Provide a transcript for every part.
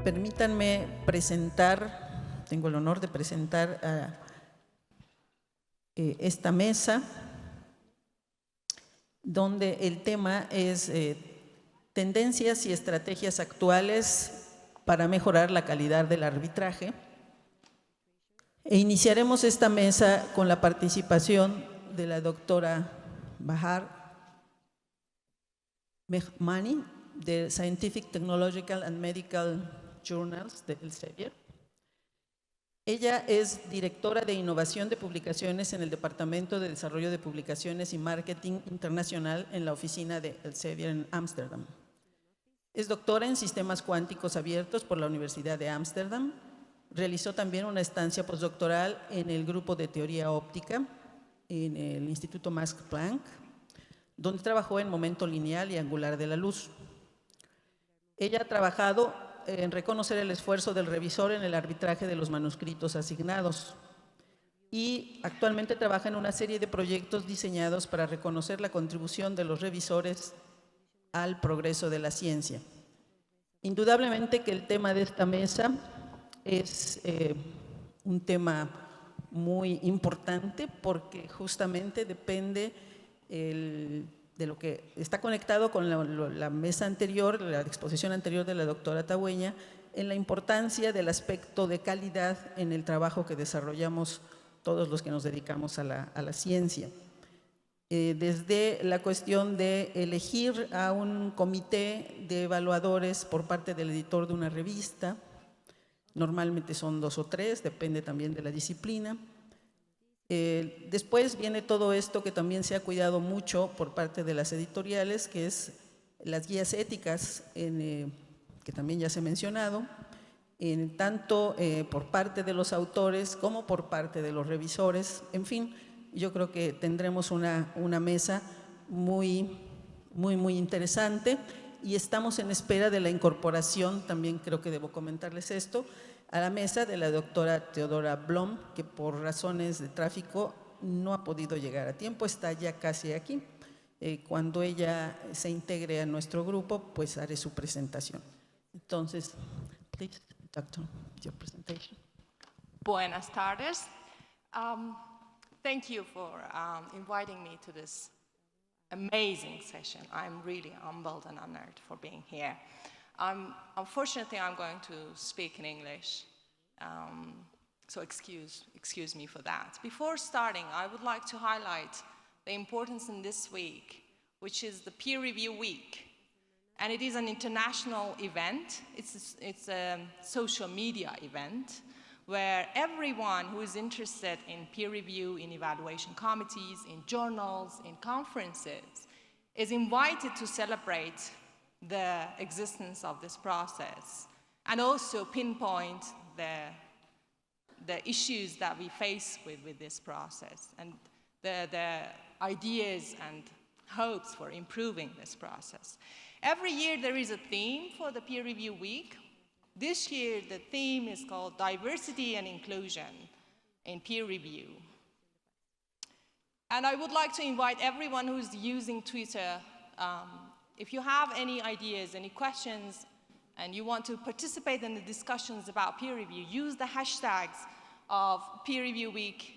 Permítanme presentar, tengo el honor de presentar a esta mesa, donde el tema es tendencias y estrategias actuales para mejorar la calidad del arbitraje. E iniciaremos esta mesa con la participación de la doctora Bahar Mehmani, de Scientific, Technological and Medical Journals de Elsevier. Ella es directora de Innovación de Publicaciones en el Departamento de Desarrollo de Publicaciones y Marketing Internacional en la oficina de Elsevier en Ámsterdam. Es doctora en Sistemas Cuánticos Abiertos por la Universidad de Ámsterdam. Realizó también una estancia postdoctoral en el grupo de Teoría Óptica en el Instituto Max Planck, donde trabajó en momento lineal y angular de la luz. Ella ha trabajado en reconocer el esfuerzo del revisor en el arbitraje de los manuscritos asignados y actualmente trabaja en una serie de proyectos diseñados para reconocer la contribución de los revisores al progreso de la ciencia. Indudablemente que el tema de esta mesa es un tema muy importante porque justamente depende de lo que está conectado con la mesa anterior, la exposición anterior de la doctora Tagüeña, en la importancia del aspecto de calidad en el trabajo que desarrollamos todos los que nos dedicamos a la ciencia. Desde la cuestión de elegir a un comité de evaluadores por parte del editor de una revista, normalmente son 2 o 3, depende también de la disciplina. Después viene todo esto que también se ha cuidado mucho por parte de las editoriales, que es las guías éticas, que también ya se ha mencionado, tanto por parte de los autores como por parte de los revisores. En fin, yo creo que tendremos una mesa muy interesante y estamos en espera de la incorporación, también creo que debo comentarles esto, a la mesa de la doctora Teodora Blom, que por razones de tráfico no ha podido llegar a tiempo, está ya casi aquí. Cuando ella se integre a nuestro grupo, pues haré su presentación. Entonces, please, doctor, your presentation. Buenas tardes. Thank you for inviting me to this amazing session. I'm really humbled and honored for being here. Unfortunately, I'm going to speak in English, so excuse me for that. Before starting, I would like to highlight the importance in this week, which is the Peer Review Week. And it is an international event. It's a social media event where everyone who is interested in peer review, in evaluation committees, in journals, in conferences, is invited to celebrate the existence of this process and also pinpoint the issues that we face with this process and the ideas and hopes for improving this process. Every year there is a theme for the Peer Review Week. This year the theme is called Diversity and Inclusion in Peer Review. And I would like to invite everyone who's using Twitter, if you have any ideas, any questions, and you want to participate in the discussions about peer review, use the hashtags of Peer Review Week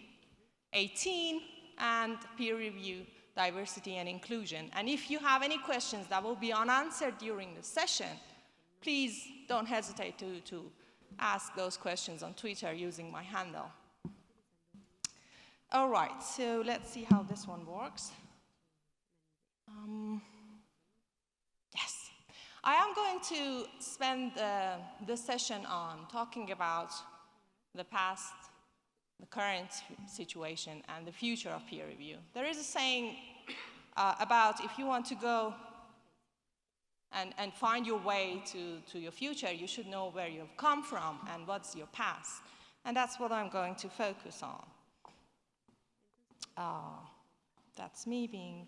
18 and Peer Review Diversity and Inclusion. And if you have any questions that will be unanswered during the session, please don't hesitate to ask those questions on Twitter using my handle. All right, so let's see how this one works. Yes, I am going to spend this session on talking about the past, the current situation, and the future of peer review. There is a saying about if you want to go and find your way to your future, you should know where you've come from and what's your past. And that's what I'm going to focus on. That's me being...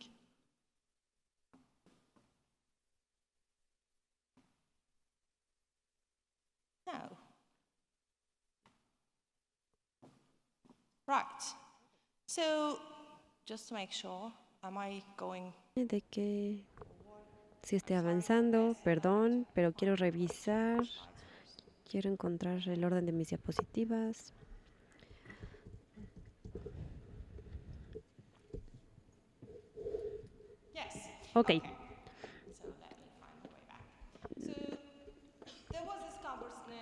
No. Right. So, just to make sure, am I going... De que si estoy avanzando, perdón, pero quiero revisar Quiero encontrar el orden de mis diapositivas. Ok. So let me find my way back. So there was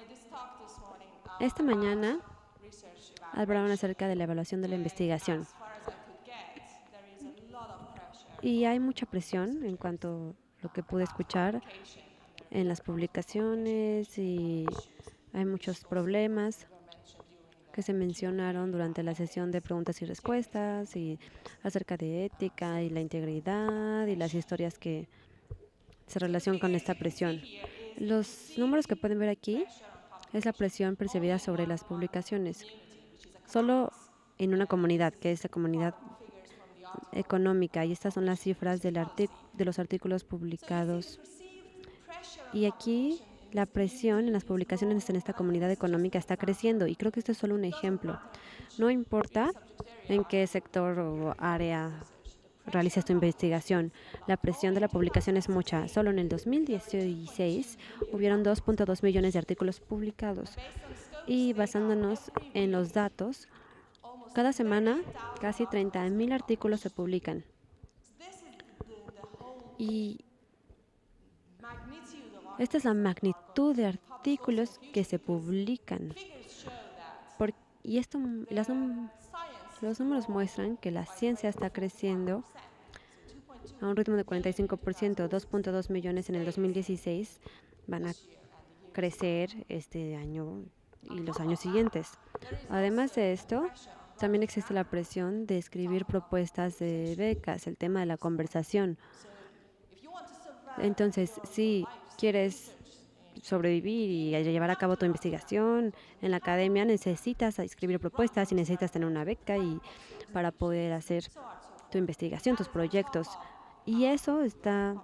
this talk this morning Esta mañana research hablaron acerca de la evaluación de la investigación. as far as I could get, there is a lot of pressure Y hay mucha presión en cuanto a lo que pude escuchar en las publicaciones y hay muchos problemas que se mencionaron durante la sesión de preguntas y respuestas y acerca de ética y la integridad y las historias que se relacionan con esta presión. Los números que pueden ver aquí es la presión percibida sobre las publicaciones, solo en una comunidad, que es la comunidad económica, y estas son las cifras de los artículos publicados. Y aquí la presión en las publicaciones en esta comunidad económica está creciendo, y creo que esto es solo un ejemplo. No importa en qué sector o área realices tu investigación, la presión de la publicación es mucha. Solo en el 2016 hubieron 2.2 millones de artículos publicados. Y basándonos en los datos, cada semana casi 30,000 artículos se publican. Y esta es la magnitud de artículos que se publican. Y los números muestran que la ciencia está creciendo a un ritmo de 45%, 2.2 millones en el 2016 van a crecer este año y los años siguientes. Además de esto, también existe la presión de escribir propuestas de becas, el tema de la conversación. Entonces, si quieres sobrevivir y llevar a cabo tu investigación en la academia, necesitas escribir propuestas y necesitas tener una beca y para poder hacer tu investigación, tus proyectos. Y eso está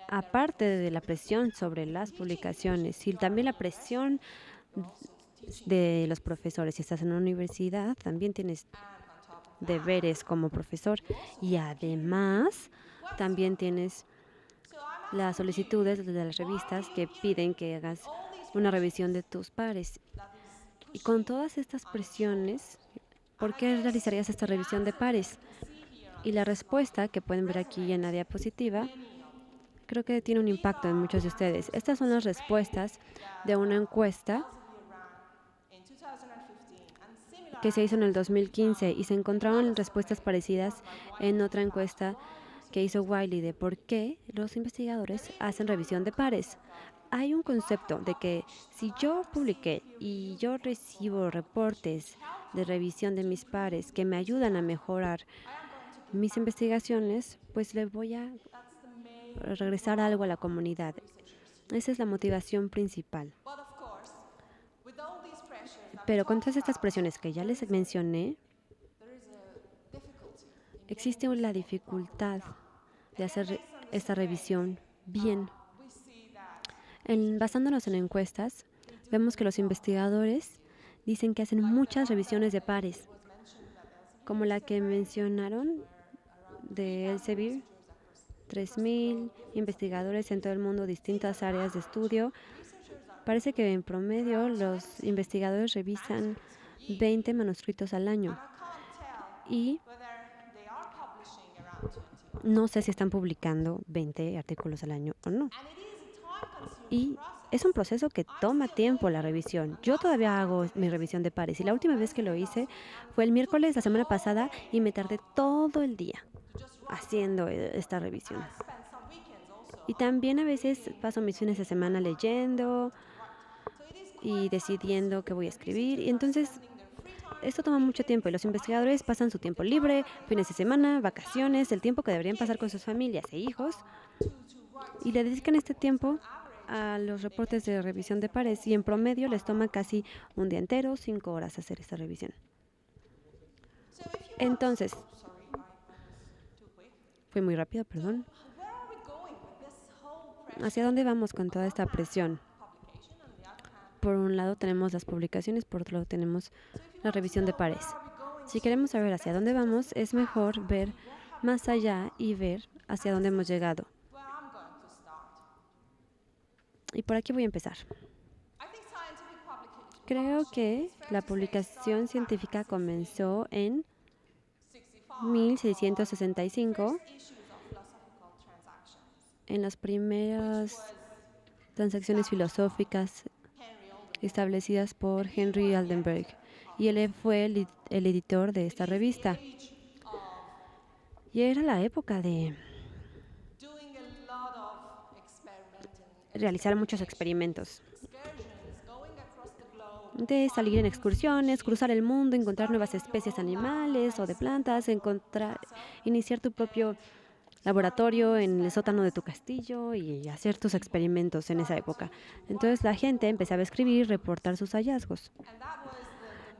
aparte de la presión sobre las publicaciones y también la presión de los profesores. Si estás en una universidad, también tienes deberes como profesor y además también tienes las solicitudes de las revistas que piden que hagas una revisión de tus pares. Y con todas estas presiones, ¿por qué realizarías esta revisión de pares? Y la respuesta que pueden ver aquí en la diapositiva creo que tiene un impacto en muchos de ustedes. Estas son las respuestas de una encuesta que se hizo en el 2015 y se encontraron respuestas parecidas en otra encuesta que hizo Wiley de por qué los investigadores hacen revisión de pares. Hay un concepto de que si yo publiqué y yo recibo reportes de revisión de mis pares que me ayudan a mejorar mis investigaciones, pues le voy a regresar algo a la comunidad. Esa es la motivación principal. Pero con todas estas presiones que ya les mencioné, existe la dificultad de hacer esta revisión bien. Basándonos en encuestas, vemos que los investigadores dicen que hacen muchas revisiones de pares, como la que mencionaron de Elsevier, 3,000 investigadores en todo el mundo, distintas áreas de estudio. Parece que en promedio los investigadores revisan 20 manuscritos al año. Y no sé si están publicando 20 artículos al año o no. Y es un proceso que toma tiempo la revisión. Yo todavía hago mi revisión de pares y la última vez que lo hice fue el miércoles la semana pasada y me tardé todo el día haciendo esta revisión. Y también a veces paso mis fines de semana leyendo y decidiendo qué voy a escribir. Y entonces esto toma mucho tiempo y los investigadores pasan su tiempo libre, fines de semana, vacaciones, el tiempo que deberían pasar con sus familias e hijos y le dedican este tiempo a los reportes de revisión de pares y en promedio les toma casi un día entero, 5 horas hacer esta revisión. Entonces, fui muy rápido, perdón. ¿Hacia dónde vamos con toda esta presión? Por un lado tenemos las publicaciones, por otro lado tenemos la revisión de pares. Si queremos saber hacia dónde vamos, es mejor ver más allá y ver hacia dónde hemos llegado. Y por aquí voy a empezar. Creo que la publicación científica comenzó en 1665 en las primeras transacciones filosóficas establecidas por Henry Aldenberg, y él fue el editor de esta revista. Y era la época de realizar muchos experimentos, de salir en excursiones, cruzar el mundo, encontrar nuevas especies animales o de plantas, iniciar tu propio laboratorio en el sótano de tu castillo y hacer tus experimentos en esa época. Entonces la gente empezaba a escribir y reportar sus hallazgos.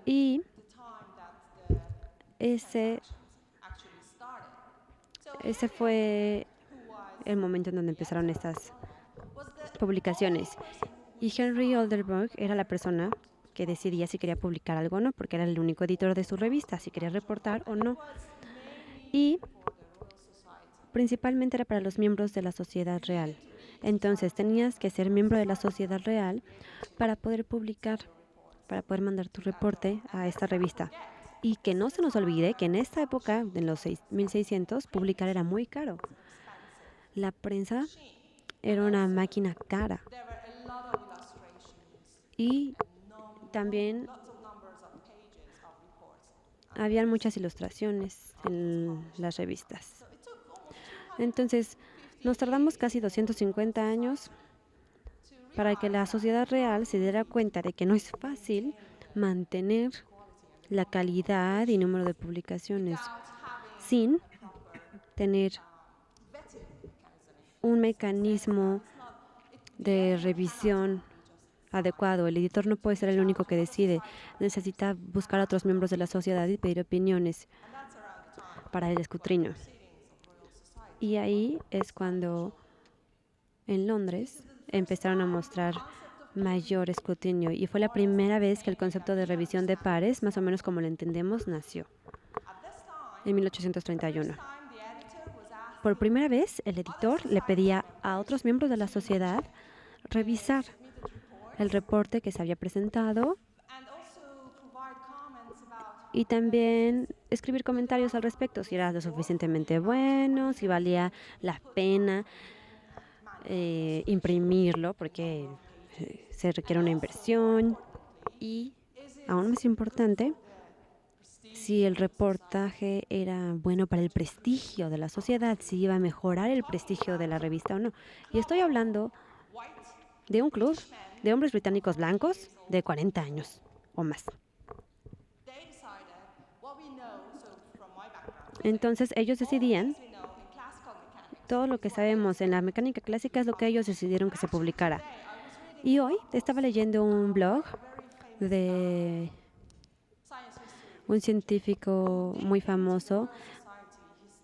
Y ese fue el momento en donde empezaron estas publicaciones. Y Henry Aldenberg era la persona que decidía si quería publicar algo o no, porque era el único editor de su revista, si quería reportar o no. Y principalmente era para los miembros de la sociedad real. Entonces tenías que ser miembro de la sociedad real para poder publicar, para poder mandar tu reporte a esta revista. Y que no se nos olvide que en esta época, en los 1600, publicar era muy caro. La prensa era una máquina cara. Y también habían muchas ilustraciones en las revistas. Entonces, nos tardamos casi 250 años para que la sociedad real se diera cuenta de que no es fácil mantener la calidad y número de publicaciones sin tener un mecanismo de revisión adecuado. El editor no puede ser el único que decide. Necesita buscar a otros miembros de la sociedad y pedir opiniones para el escrutinio. Y ahí es cuando en Londres empezaron a mostrar mayor escrutinio, y fue la primera vez que el concepto de revisión de pares, más o menos como lo entendemos, nació en 1831. Por primera vez, el editor le pedía a otros miembros de la sociedad revisar el reporte que se había presentado y también escribir comentarios al respecto, si era lo suficientemente bueno, si valía la pena imprimirlo, porque se requiere una inversión, y, aún más importante, si el reportaje era bueno para el prestigio de la sociedad, si iba a mejorar el prestigio de la revista o no. Y estoy hablando de un club de hombres británicos blancos de 40 años o más. Entonces ellos decidían, todo lo que sabemos en la mecánica clásica es lo que ellos decidieron que se publicara. Y hoy estaba leyendo un blog de un científico muy famoso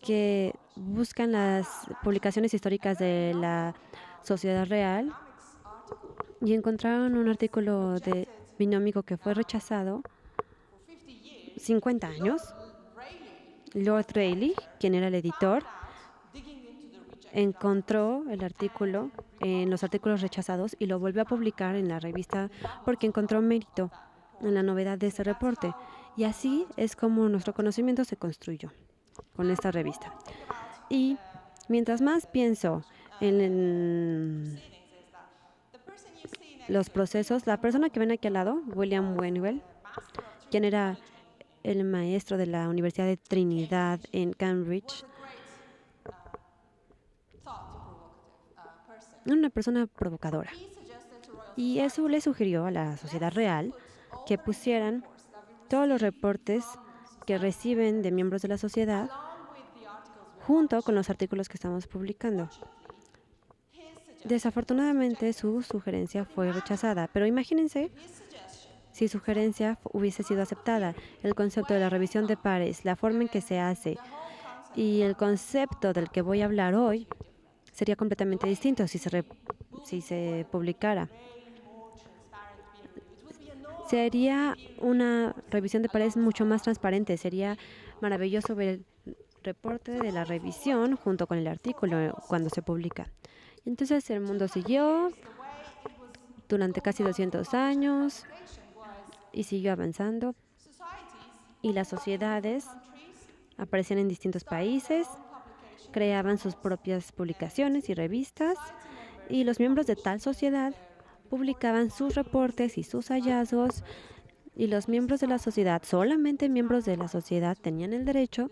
que buscan las publicaciones históricas de la sociedad real y encontraron un artículo de binómico que fue rechazado 50 años. Lord Rayleigh, quien era el editor, encontró el artículo en los artículos rechazados y lo volvió a publicar en la revista porque encontró mérito en la novedad de este reporte. Y así es como nuestro conocimiento se construyó con esta revista. Y mientras más pienso en los procesos, la persona que ven aquí al lado, William Whewell, quien era el maestro de la Universidad de Trinidad en Cambridge, una persona provocadora. Y eso le sugirió a la sociedad real que pusieran todos los reportes que reciben de miembros de la sociedad junto con los artículos que estamos publicando. Desafortunadamente, su sugerencia fue rechazada, pero imagínense si su sugerencia hubiese sido aceptada. El concepto de la revisión de pares, la forma en que se hace y el concepto del que voy a hablar hoy sería completamente distinto si se publicara. Sería una revisión de pares mucho más transparente. Sería maravilloso ver el reporte de la revisión junto con el artículo cuando se publica. Entonces el mundo siguió durante casi 200 años y siguió avanzando. Y las sociedades aparecían en distintos países, creaban sus propias publicaciones y revistas, y los miembros de tal sociedad publicaban sus reportes y sus hallazgos, y los miembros de la sociedad, solamente miembros de la sociedad, tenían el derecho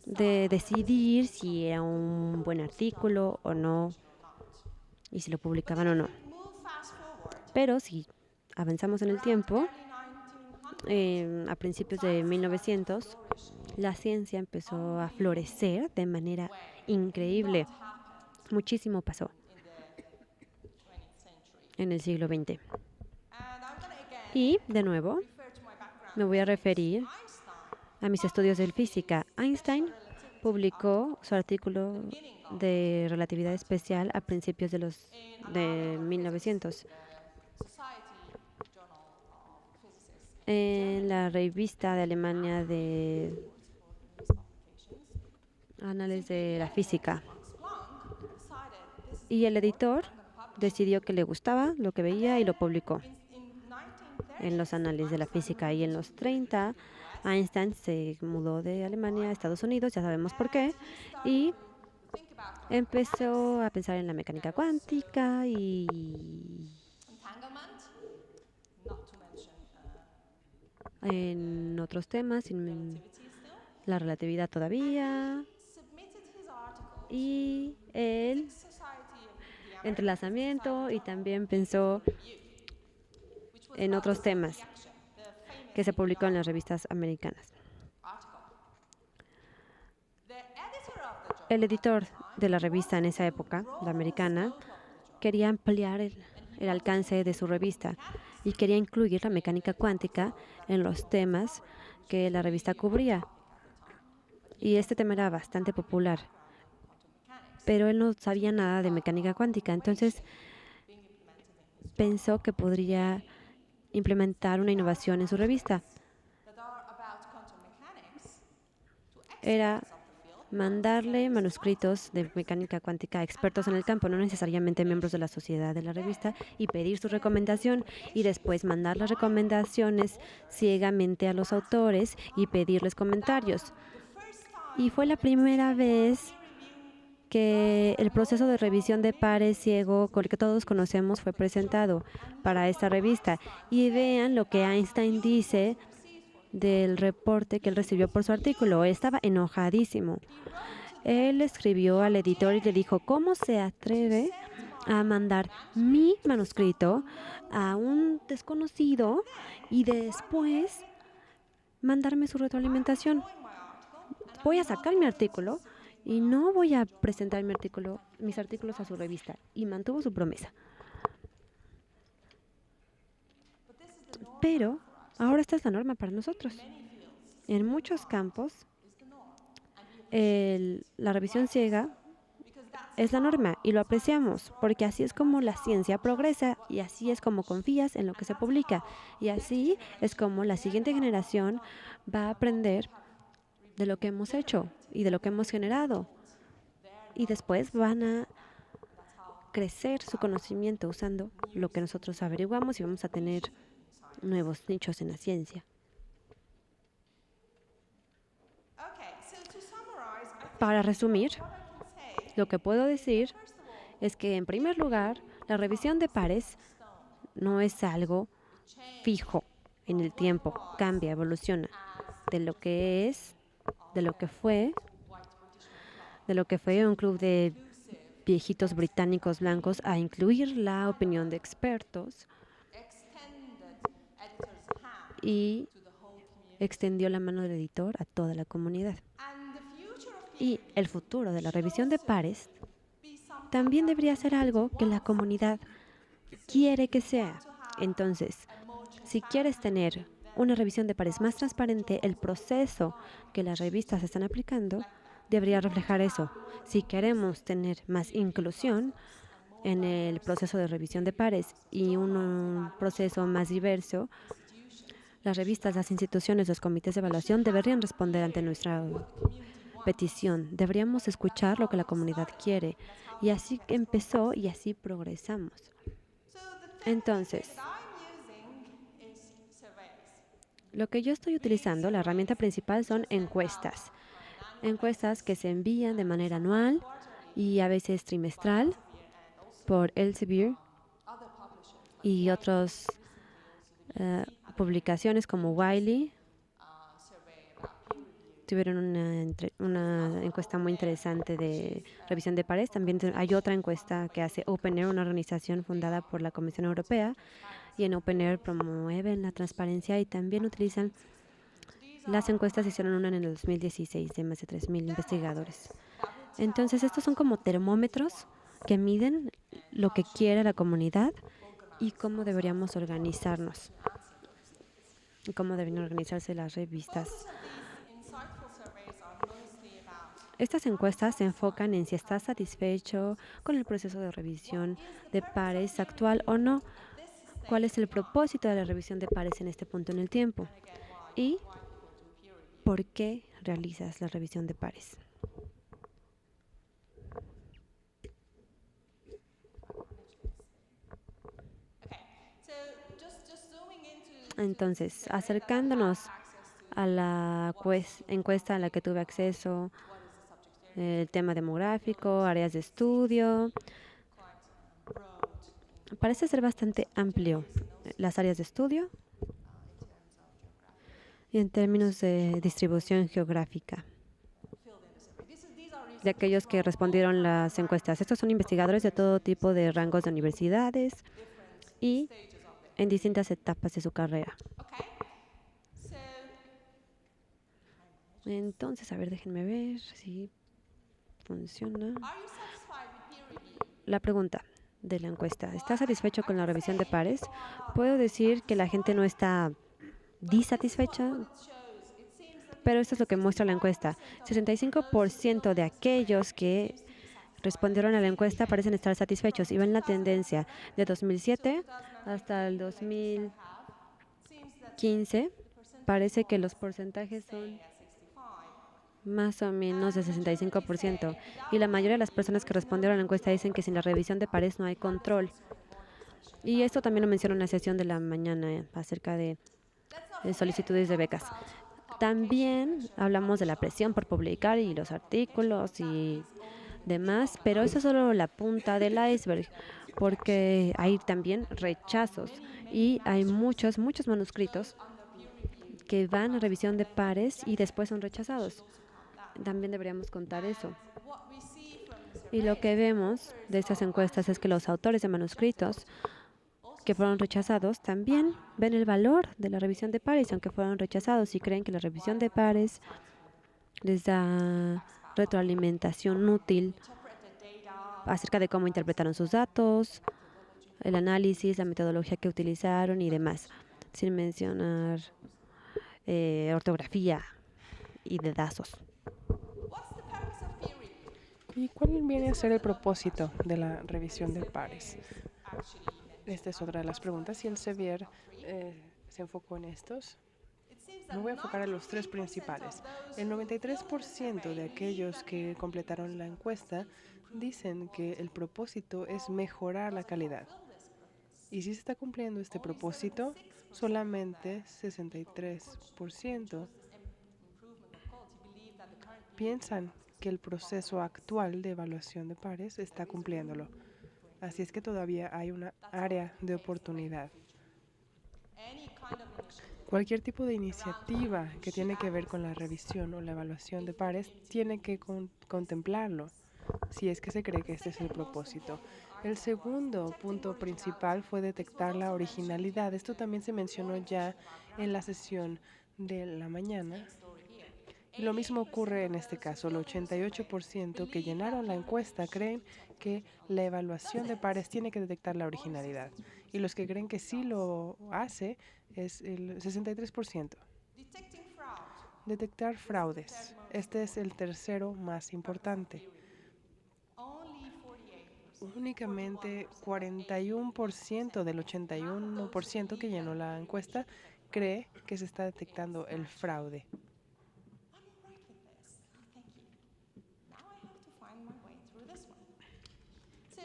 de decidir si era un buen artículo o no, y si lo publicaban o no. Pero si avanzamos en el tiempo, a principios de 1900, la ciencia empezó a florecer de manera increíble. Muchísimo pasó en el siglo XX. Y, de nuevo, me voy a referir a mis estudios de física. Einstein publicó su artículo de relatividad especial a principios de 1900 en la revista de Alemania de Anales de la Física. Y el editor decidió que le gustaba lo que veía y lo publicó en los Anales de la Física. Y en los 30, Einstein se mudó de Alemania a Estados Unidos, ya sabemos por qué, y empezó a pensar en la mecánica cuántica y en otros temas, en la relatividad todavía, y el entrelazamiento, y también pensó en otros temas que se publicó en las revistas americanas. El editor de la revista en esa época, la americana, quería ampliar el alcance de su revista y quería incluir la mecánica cuántica en los temas que la revista cubría. Y este tema era bastante popular, pero él no sabía nada de mecánica cuántica, entonces pensó que podría implementar una innovación en su revista. Era mandarle manuscritos de mecánica cuántica a expertos en el campo, no necesariamente miembros de la sociedad de la revista, y pedir su recomendación, y después mandar las recomendaciones ciegamente a los autores y pedirles comentarios. Y fue la primera vez que el proceso de revisión de pares ciego, con el que todos conocemos, fue presentado para esta revista. Y vean lo que Einstein dice del reporte que él recibió por su artículo. Él estaba enojadísimo. Él escribió al editor y le dijo: ¿cómo se atreve a mandar mi manuscrito a un desconocido y después mandarme su retroalimentación? Voy a sacar mi artículo y no voy a presentar mis artículos a su revista. Y mantuvo su promesa. Pero ahora esta es la norma para nosotros. En muchos campos, la revisión ciega es la norma y lo apreciamos, porque así es como la ciencia progresa y así es como confías en lo que se publica. Y así es como la siguiente generación va a aprender de lo que hemos hecho y de lo que hemos generado. Y después van a crecer su conocimiento usando lo que nosotros averiguamos y vamos a tener nuevos nichos en la ciencia. Para resumir, lo que puedo decir es que, en primer lugar, la revisión de pares no es algo fijo en el tiempo, cambia, evoluciona de lo que es, de lo que fue un club de viejitos británicos blancos a incluir la opinión de expertos, y extendió la mano del editor a toda la comunidad. Y el futuro de la revisión de pares también debería ser algo que la comunidad quiere que sea. Entonces, si quieres tener una revisión de pares más transparente, el proceso que las revistas están aplicando debería reflejar eso. Si queremos tener más inclusión en el proceso de revisión de pares y un proceso más diverso, las revistas, las instituciones, los comités de evaluación deberían responder ante nuestra petición. Deberíamos escuchar lo que la comunidad quiere. Y así empezó y así progresamos. Entonces, Lo que yo estoy utilizando, la herramienta principal, son encuestas. Encuestas que se envían de manera anual y a veces trimestral por Elsevier y otras publicaciones como Wiley. Tuvieron una encuesta muy interesante de revisión de pares. También hay otra encuesta que hace OpenAir, una organización fundada por la Comisión Europea. Y en OpenAir promueven la transparencia y también utilizan las encuestas. Hicieron una en el 2016 de más de 3,000 investigadores. Entonces, estos son como termómetros que miden lo que quiere la comunidad y cómo deberíamos organizarnos, y cómo deberían organizarse las revistas. Estas encuestas se enfocan en si estás satisfecho con el proceso de revisión de pares actual o no, cuál es el propósito de la revisión de pares en este punto en el tiempo y por qué realizas la revisión de pares. Entonces, acercándonos a la encuesta a la que tuve acceso, el tema demográfico, áreas de estudio, parece ser bastante amplio las áreas de estudio y en términos de distribución geográfica de aquellos que respondieron las encuestas. Estos son investigadores de todo tipo de rangos de universidades y en distintas etapas de su carrera. Entonces, a ver, déjenme ver si funciona. La pregunta de la encuesta: ¿estás satisfecho con la revisión de pares? Puedo decir que la gente no está disatisfecha, pero esto es lo que muestra la encuesta. 65% de aquellos que respondieron a la encuesta parecen estar satisfechos y ven la tendencia de 2007 hasta el 2015. Parece que los porcentajes son más o menos de 65%. Y la mayoría de las personas que respondieron a la encuesta dicen que sin la revisión de pares no hay control. Y esto también lo mencionó en la sesión de la mañana acerca de solicitudes de becas. También hablamos de la presión por publicar y los artículos y demás, pero eso es solo la punta del iceberg, porque hay también rechazos y hay muchos manuscritos que van a revisión de pares y después son rechazados. También deberíamos contar eso. Y lo que vemos de estas encuestas es que los autores de manuscritos que fueron rechazados también ven el valor de la revisión de pares, aunque fueron rechazados, y creen que la revisión de pares les da retroalimentación útil acerca de cómo interpretaron sus datos, el análisis, la metodología que utilizaron y demás, sin mencionar ortografía y dedazos. ¿Y cuál viene a ser el propósito de la revisión de pares? Esta es otra de las preguntas. Y el Elsevier se enfocó en estos. Me voy a enfocar en los tres principales. El 93% de aquellos que completaron la encuesta dicen que el propósito es mejorar la calidad. Y si se está cumpliendo este propósito, solamente 63% piensan que el proceso actual de evaluación de pares está cumpliéndolo. Así es que todavía hay una área de oportunidad. Cualquier tipo de iniciativa que tiene que ver con la revisión o la evaluación de pares tiene que contemplarlo, si es que se cree que este es el propósito. El segundo punto principal fue detectar la originalidad. Esto también se mencionó ya en la sesión de la mañana. Y lo mismo ocurre en este caso. El 88% que llenaron la encuesta creen que la evaluación de pares tiene que detectar la originalidad. Y los que creen que sí lo hace es el 63%. Detectar fraudes. Este es el tercero más importante. Únicamente 41% del 81% que llenó la encuesta cree que se está detectando el fraude.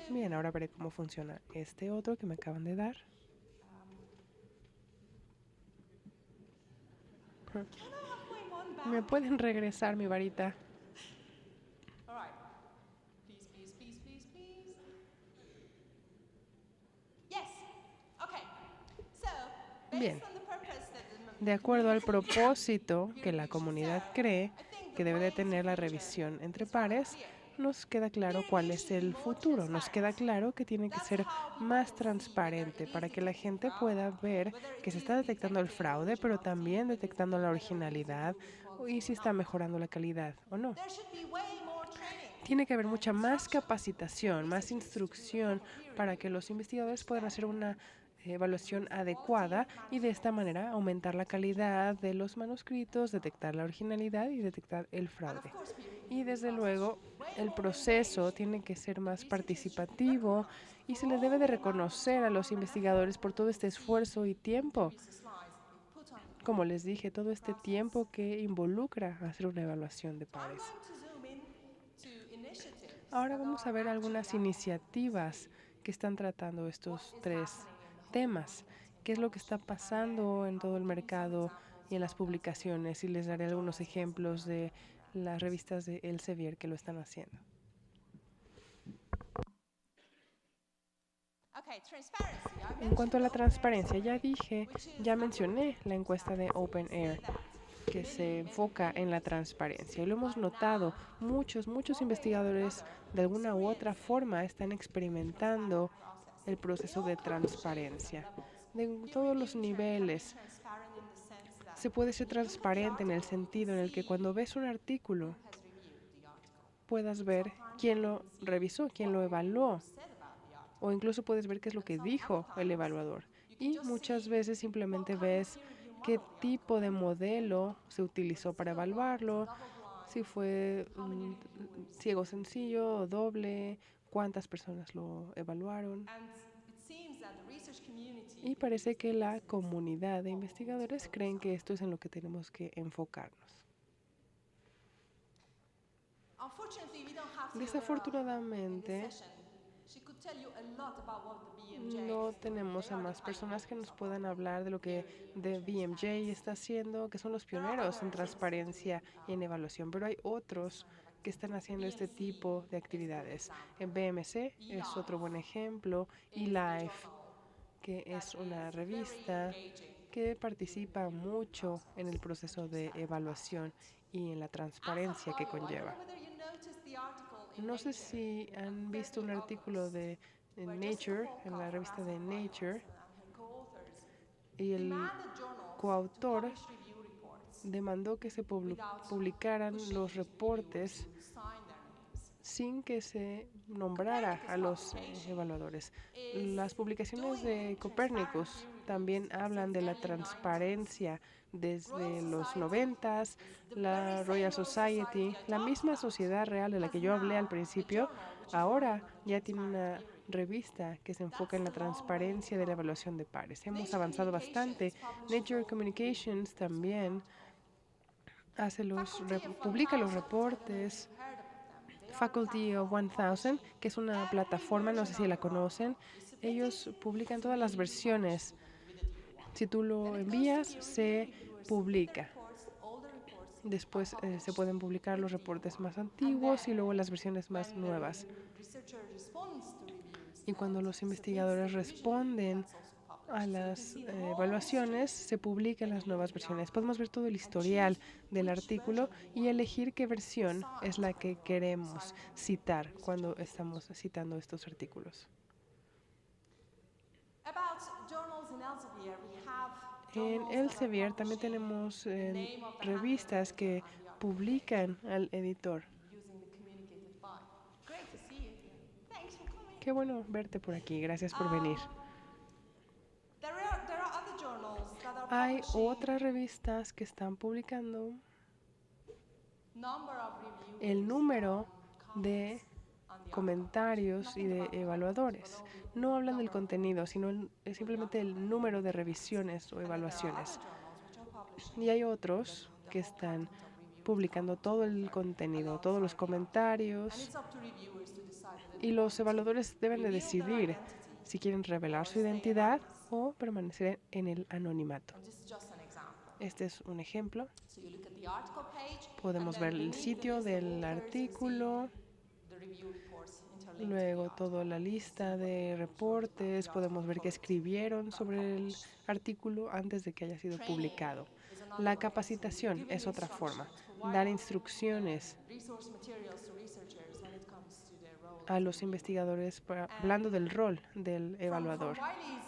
Bien, ahora veré cómo funciona este otro que me acaban de dar. ¿Me pueden regresar mi varita? All right. Please, please, please, please, please. Yes. Okay. So, Bien. based on the purpose that De acuerdo al propósito que la comunidad cree que debe de tener la revisión entre pares, nos queda claro cuál es el futuro. Nos queda claro que tiene que ser más transparente para que la gente pueda ver que se está detectando el fraude, pero también detectando la originalidad y si está mejorando la calidad o no. there should be way more training. Tiene que haber mucha más capacitación, más instrucción para que los investigadores puedan hacer una evaluación adecuada y de esta manera aumentar la calidad de los manuscritos, detectar la originalidad y detectar el fraude. Y desde luego el proceso tiene que ser más participativo y se les debe de reconocer a los investigadores por todo este esfuerzo y tiempo. Como les dije, todo este tiempo que involucra hacer una evaluación de pares. Ahora vamos a ver algunas iniciativas que están tratando estos tres temas. ¿Qué es lo que está pasando en todo el mercado y en las publicaciones? Y les daré algunos ejemplos de las revistas de Elsevier que lo están haciendo. En cuanto a la transparencia, ya mencioné la encuesta de OpenAIRE que se enfoca en la transparencia. Y lo hemos notado, muchos investigadores de alguna u otra forma están experimentando el proceso de transparencia. De todos los niveles, se puede ser transparente en el sentido en el que cuando ves un artículo, puedas ver quién lo revisó, quién lo evaluó, o incluso puedes ver qué es lo que dijo el evaluador. Y muchas veces simplemente ves qué tipo de modelo se utilizó para evaluarlo, si fue ciego sencillo o doble, cuántas personas lo evaluaron. Y parece que la comunidad de investigadores creen que esto es en lo que tenemos que enfocarnos. Desafortunadamente, no tenemos a más personas que nos puedan hablar de lo que The BMJ está haciendo, que son los pioneros en transparencia y en evaluación, pero hay otros que están haciendo este tipo de actividades. En BMC es otro buen ejemplo, eLife, que es una revista que participa mucho en el proceso de evaluación y en la transparencia que conlleva. No sé si han visto un artículo de Nature, en la revista de Nature, y el coautor demandó que se publicaran los reportes sin que se nombrara a los evaluadores. Las publicaciones de Copernicus también hablan de la transparencia desde los 90s, la Royal Society, la misma sociedad real de la que yo hablé al principio, ahora ya tiene una revista que se enfoca en la transparencia de la evaluación de pares. Hemos avanzado bastante. Nature Communications también publica los reportes. Faculty of 1000, que es una plataforma, no sé si la conocen, ellos publican todas las versiones. Si tú lo envías, se publica. Después se pueden publicar los reportes más antiguos y luego las versiones más nuevas. Y cuando los investigadores responden a las evaluaciones, se publican las nuevas versiones. Podemos ver todo el historial del artículo y elegir qué versión es la que queremos citar cuando estamos citando estos artículos. En Elsevier también tenemos revistas que publican al editor. Qué bueno verte por aquí. Gracias por venir. Hay otras revistas que están publicando el número de comentarios y de evaluadores. No hablan del contenido, sino simplemente el número de revisiones o evaluaciones. Y hay otros que están publicando todo el contenido, todos los comentarios, y los evaluadores deben de decidir si quieren revelar su identidad o permanecer en el anonimato. Este es un ejemplo. So you look at the article page, Podemos and ver then el beneath sitio there is the del authors, you see artículo, the review reports interlinked to the luego article. toda la lista de reportes. Podemos ver qué escribieron sobre el artículo antes de que haya sido publicado. Is another La way. So capacitación giving es otra forma. instructions, Dar providing instrucciones resource materials to researchers when it comes to their role a los investigadores, hablando del rol del evaluador. From Wiley's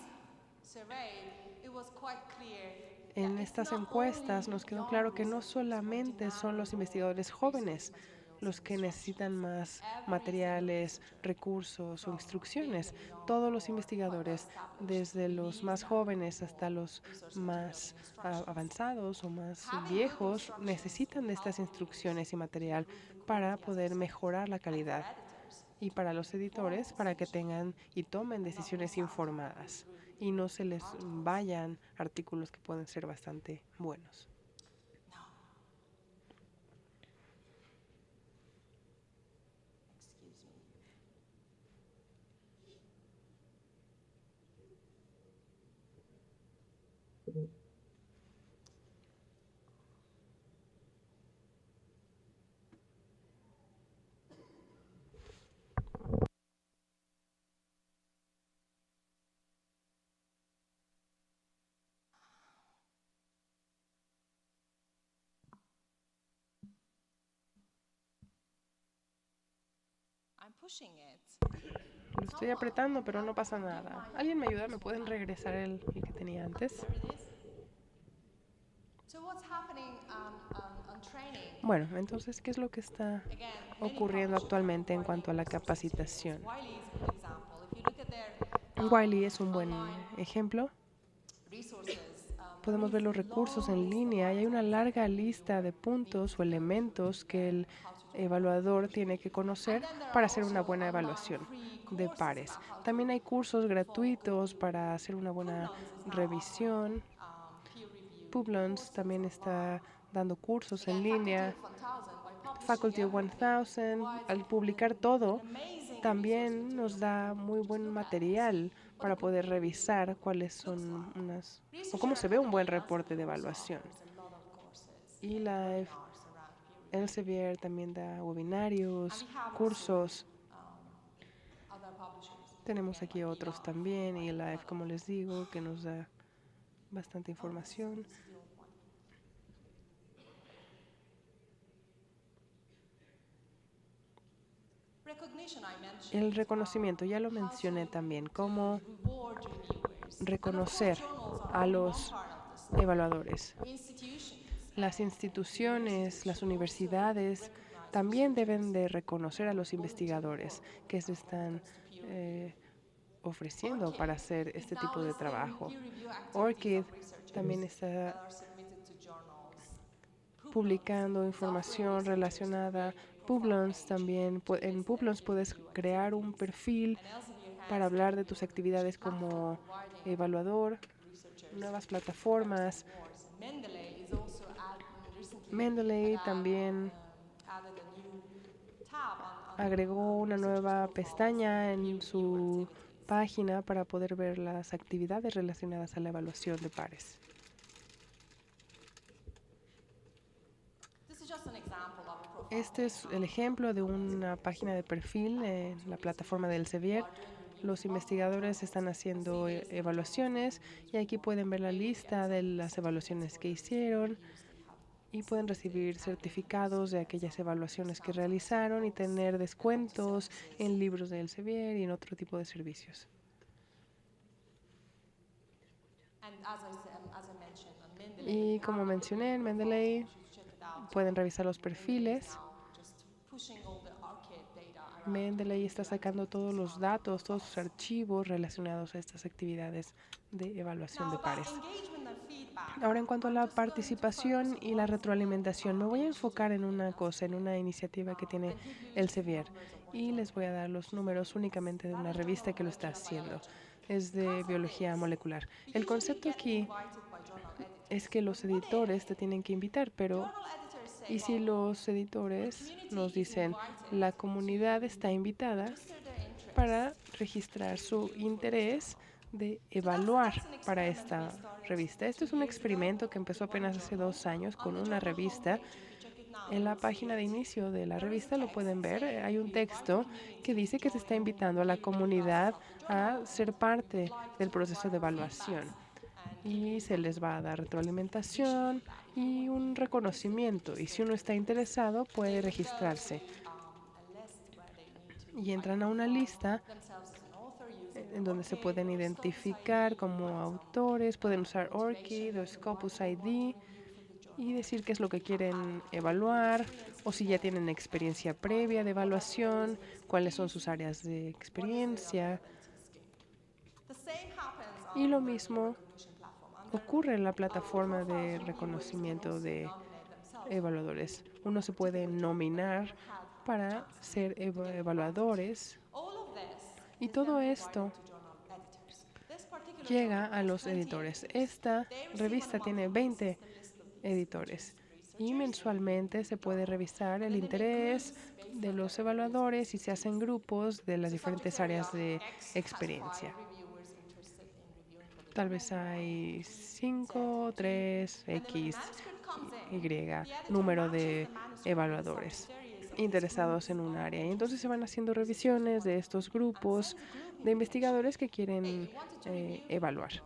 survey, it was quite clear En that it's estas not encuestas only nos quedó young claro que no researchers who are solamente son demanding los more investigadores resource jóvenes materials los and que necesitan instructions. más Every single materiales, researcher, recursos o from instrucciones. medium young Todos los or quite investigadores, well-established, desde los believes más that jóvenes hasta more los resource materials más and instructions. avanzados o más Having good viejos, instructions necesitan de will estas help readers instrucciones y to material improve the para quality, as I poder said, mejorar la and for calidad. editors Y para los editores, para que decisions tengan y tomen and not decisiones miss out on informadas good y no se les articles. vayan artículos que pueden ser bastante buenos. No. Excuse me. I'm pushing it. Lo estoy apretando, pero no pasa nada. ¿Alguien me ayuda? ¿Me pueden regresar el que tenía antes? There it is. So what's happening on training? Bueno, entonces, ¿qué es lo que está Again, many ocurriendo publishers actualmente en are cuanto a la providing capacitación? Wiley is a good example. If you look at their Wiley es un buen online ejemplo. resources, Podemos ver los recursos en línea y hay una larga lista de puntos o elementos que el evaluador tiene que conocer para hacer una buena evaluación de pares. También hay cursos gratuitos para hacer una buena revisión. peer review. Publons también está dando cursos en línea. Faculty of 1000, by Faculty of publishing 1000, al publicar todo, también nos da muy buen material para poder revisar cuáles son unas o cómo se ve un buen reporte de evaluación. Y la Elsevier también da webinarios, cursos. Tenemos aquí otros también y Live, como les digo, que nos da bastante información. El reconocimiento, ya lo mencioné también, cómo reconocer a los evaluadores. Las instituciones, las universidades también deben de reconocer a los investigadores que se están ofreciendo para hacer este tipo de trabajo. ORCID también está publicando información relacionada. Publons también, en Publons puedes crear un perfil para hablar de tus actividades como evaluador, nuevas plataformas. Mendeley también agregó una nueva pestaña en su página para poder ver las actividades relacionadas a la evaluación de pares. Este es el ejemplo de una página de perfil en la plataforma de Elsevier. Los investigadores están haciendo evaluaciones y aquí pueden ver la lista de las evaluaciones que hicieron y pueden recibir certificados de aquellas evaluaciones que realizaron y tener descuentos en libros de Elsevier y en otro tipo de servicios. Y como mencioné, en Mendeley pueden revisar los perfiles. Mendeley está sacando todos los datos, todos sus archivos relacionados a estas actividades de evaluación de pares. Ahora, en cuanto a la participación y la retroalimentación, me voy a enfocar en una cosa, en una iniciativa que tiene Elsevier. Y les voy a dar los números únicamente de una revista que lo está haciendo. Es de biología molecular. El concepto aquí es que los editores te tienen que invitar, pero ¿y si los editores nos dicen la comunidad está invitada para registrar su interés de evaluar para esta revista. Este es un experimento que empezó apenas hace 2 años con una revista. En la página de inicio de la revista lo pueden ver, hay un texto que dice que se está invitando a la comunidad a ser parte del proceso de evaluación y se les va a dar retroalimentación y un reconocimiento, y si uno está interesado puede registrarse y entran a una lista en donde se pueden identificar como autores, pueden usar ORCID o Scopus ID y decir qué es lo que quieren evaluar, o si ya tienen experiencia previa de evaluación, cuáles son sus áreas de experiencia. Y lo mismo ocurre en la plataforma de reconocimiento de evaluadores. Uno se puede nominar para ser evaluadores, y todo esto llega a los editores. Esta revista tiene 20 editores y mensualmente se puede revisar el interés de los evaluadores y se hacen grupos de las diferentes áreas de experiencia. Tal vez hay 5, 3, X, Y, número de evaluadores interesados en un área. Y entonces se van haciendo revisiones de estos grupos de investigadores que quieren evaluar.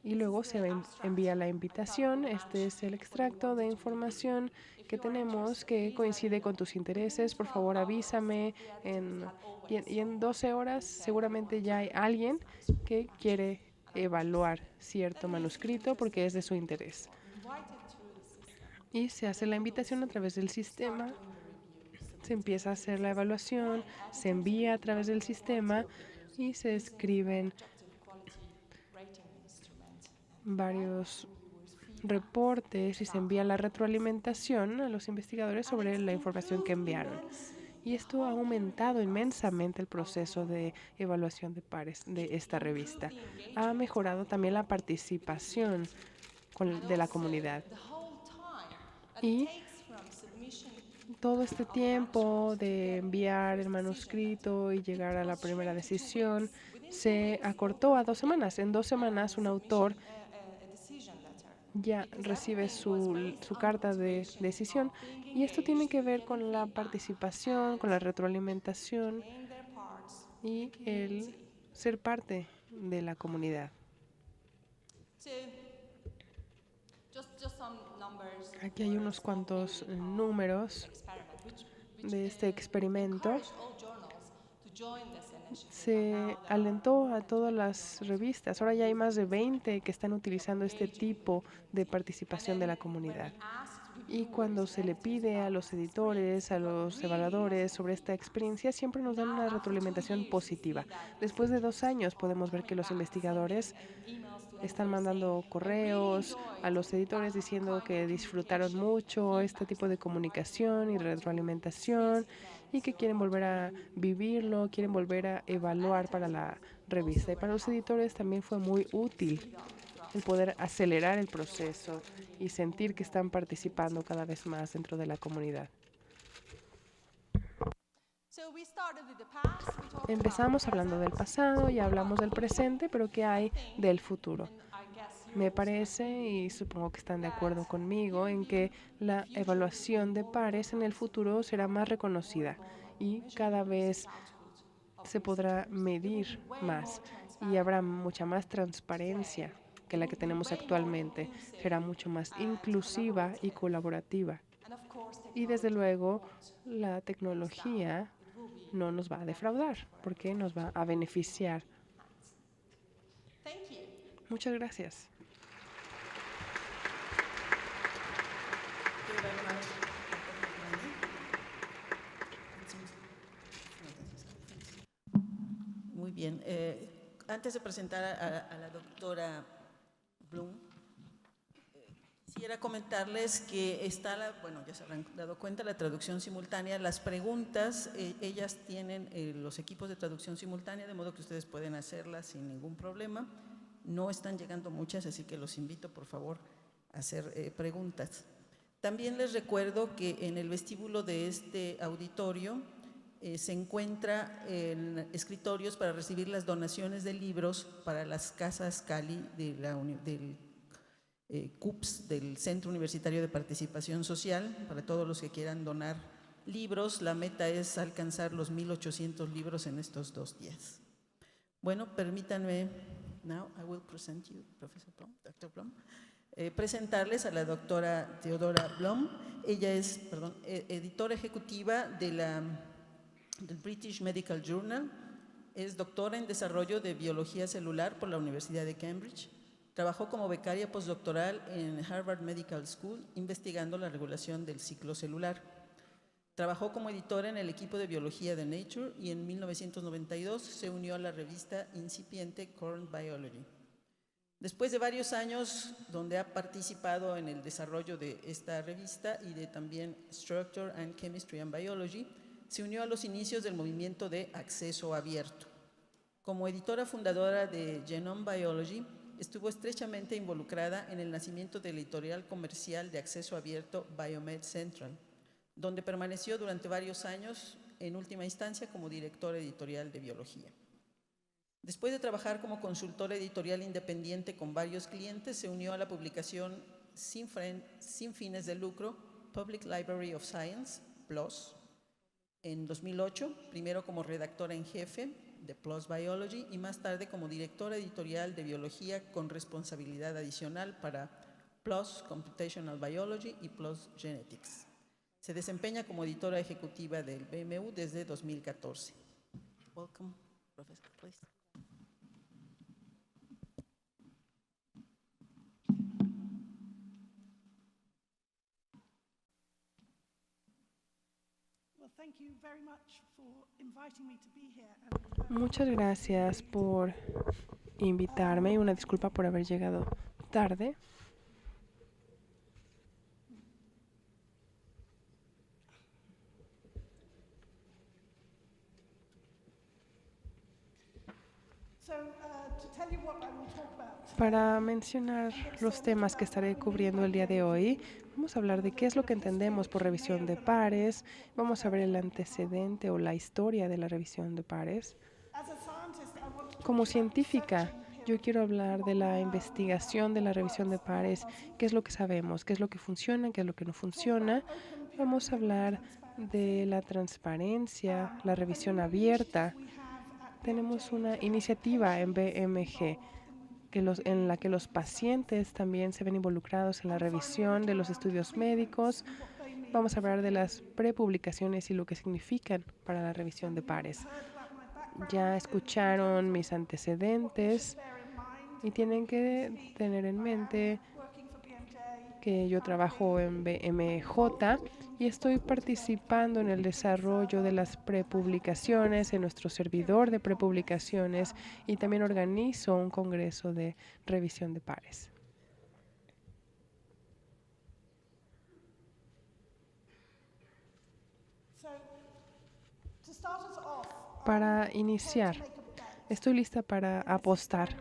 Y luego se envía la invitación. Este es el extracto de información que tenemos que coincide con tus intereses. Por favor, avísame. Y en 12 horas seguramente ya hay alguien que quiere evaluar cierto manuscrito porque es de su interés. Y se hace la invitación a través del sistema. Se empieza a hacer la evaluación, se envía a través del sistema y se escriben varios reportes y se envía la retroalimentación a los investigadores sobre la información que enviaron. Y esto ha aumentado inmensamente el proceso de evaluación de pares de esta revista. Ha mejorado también la participación de la comunidad. Y todo este tiempo de enviar el manuscrito y llegar a la primera decisión se acortó a 2 semanas. En 2 semanas un autor ya recibe su carta de decisión, y esto tiene que ver con la participación, con la retroalimentación y el ser parte de la comunidad. Aquí hay unos cuantos números de este experimento. Se alentó a todas las revistas. Ahora ya hay más de 20 que están utilizando este tipo de participación de la comunidad. Y cuando se le pide a los editores, a los evaluadores sobre esta experiencia, siempre nos dan una retroalimentación positiva. Después de 2 años podemos ver que los investigadores están mandando correos a los editores diciendo que disfrutaron mucho este tipo de comunicación y retroalimentación y que quieren volver a vivirlo, quieren volver a evaluar para la revista. Y para los editores también fue muy útil el poder acelerar el proceso y sentir que están participando cada vez más dentro de la comunidad. Empezamos hablando del pasado y hablamos del presente, pero ¿qué hay del futuro? Me parece, y supongo que están de acuerdo conmigo, en que la evaluación de pares en el futuro será más reconocida y cada vez se podrá medir más y habrá mucha más transparencia que la que tenemos actualmente. Será mucho más inclusiva y colaborativa. Y desde luego, la tecnología no nos va a defraudar porque nos va a beneficiar. Muchas gracias. Muy bien. Antes de presentar a la doctora Bloom, quisiera comentarles que está, bueno, ya se habrán dado cuenta, la traducción simultánea. Las preguntas, ellas tienen los equipos de traducción simultánea, de modo que ustedes pueden hacerlas sin ningún problema. No están llegando muchas, así que los invito, por favor, a hacer preguntas. También les recuerdo que en el vestíbulo de este auditorio se encuentra en escritorios para recibir las donaciones de libros para las casas Cali del CUPS, del Centro Universitario de Participación Social, para todos los que quieran donar libros. La meta es alcanzar los 1,800 libros en estos 2 días. Bueno, permítanme, now I will present you, Professor Blom, Dr. Blom, presentarles a la doctora Theodora Blom. Ella es, editora ejecutiva del British Medical Journal, es doctora en desarrollo de biología celular por la Universidad de Cambridge. Trabajó como becaria postdoctoral en Harvard Medical School, investigando la regulación del ciclo celular. Trabajó como editora en el equipo de biología de Nature y en 1992 se unió a la revista incipiente Current Biology. Después de varios años donde ha participado en el desarrollo de esta revista y de también Structure and Chemistry and Biology, se unió a los inicios del movimiento de acceso abierto. Como editora fundadora de Genome Biology, estuvo estrechamente involucrada en el nacimiento del editorial comercial de acceso abierto Biomed Central, donde permaneció durante varios años, en última instancia como directora editorial de biología. Después de trabajar como consultora editorial independiente con varios clientes, se unió a la publicación sin fines de lucro Public Library of Science, PLOS, en 2008, primero como redactora en jefe de PLOS Biology y más tarde como directora editorial de biología con responsabilidad adicional para PLOS Computational Biology y PLOS Genetics. Se desempeña como editora ejecutiva del BMU desde 2014. Welcome, Professor, please. Muchas gracias por invitarme y una disculpa por haber llegado tarde. Para mencionar los temas que estaré cubriendo el día de hoy, vamos a hablar de qué es lo que entendemos por revisión de pares, vamos a ver el antecedente o la historia de la revisión de pares. Como científica, yo quiero hablar de la investigación de la revisión de pares, qué es lo que sabemos, qué es lo que funciona, qué es lo que no funciona. Vamos a hablar de la transparencia, la revisión abierta. Tenemos una iniciativa en BMG en la que los pacientes también se ven involucrados en la revisión de los estudios médicos. Vamos a hablar de las prepublicaciones y lo que significan para la revisión de pares. Ya escucharon mis antecedentes y tienen que tener en mente que yo trabajo en BMJ y estoy participando en el desarrollo de las prepublicaciones en nuestro servidor de prepublicaciones y también organizo un congreso de revisión de pares. Para iniciar, estoy lista para apostar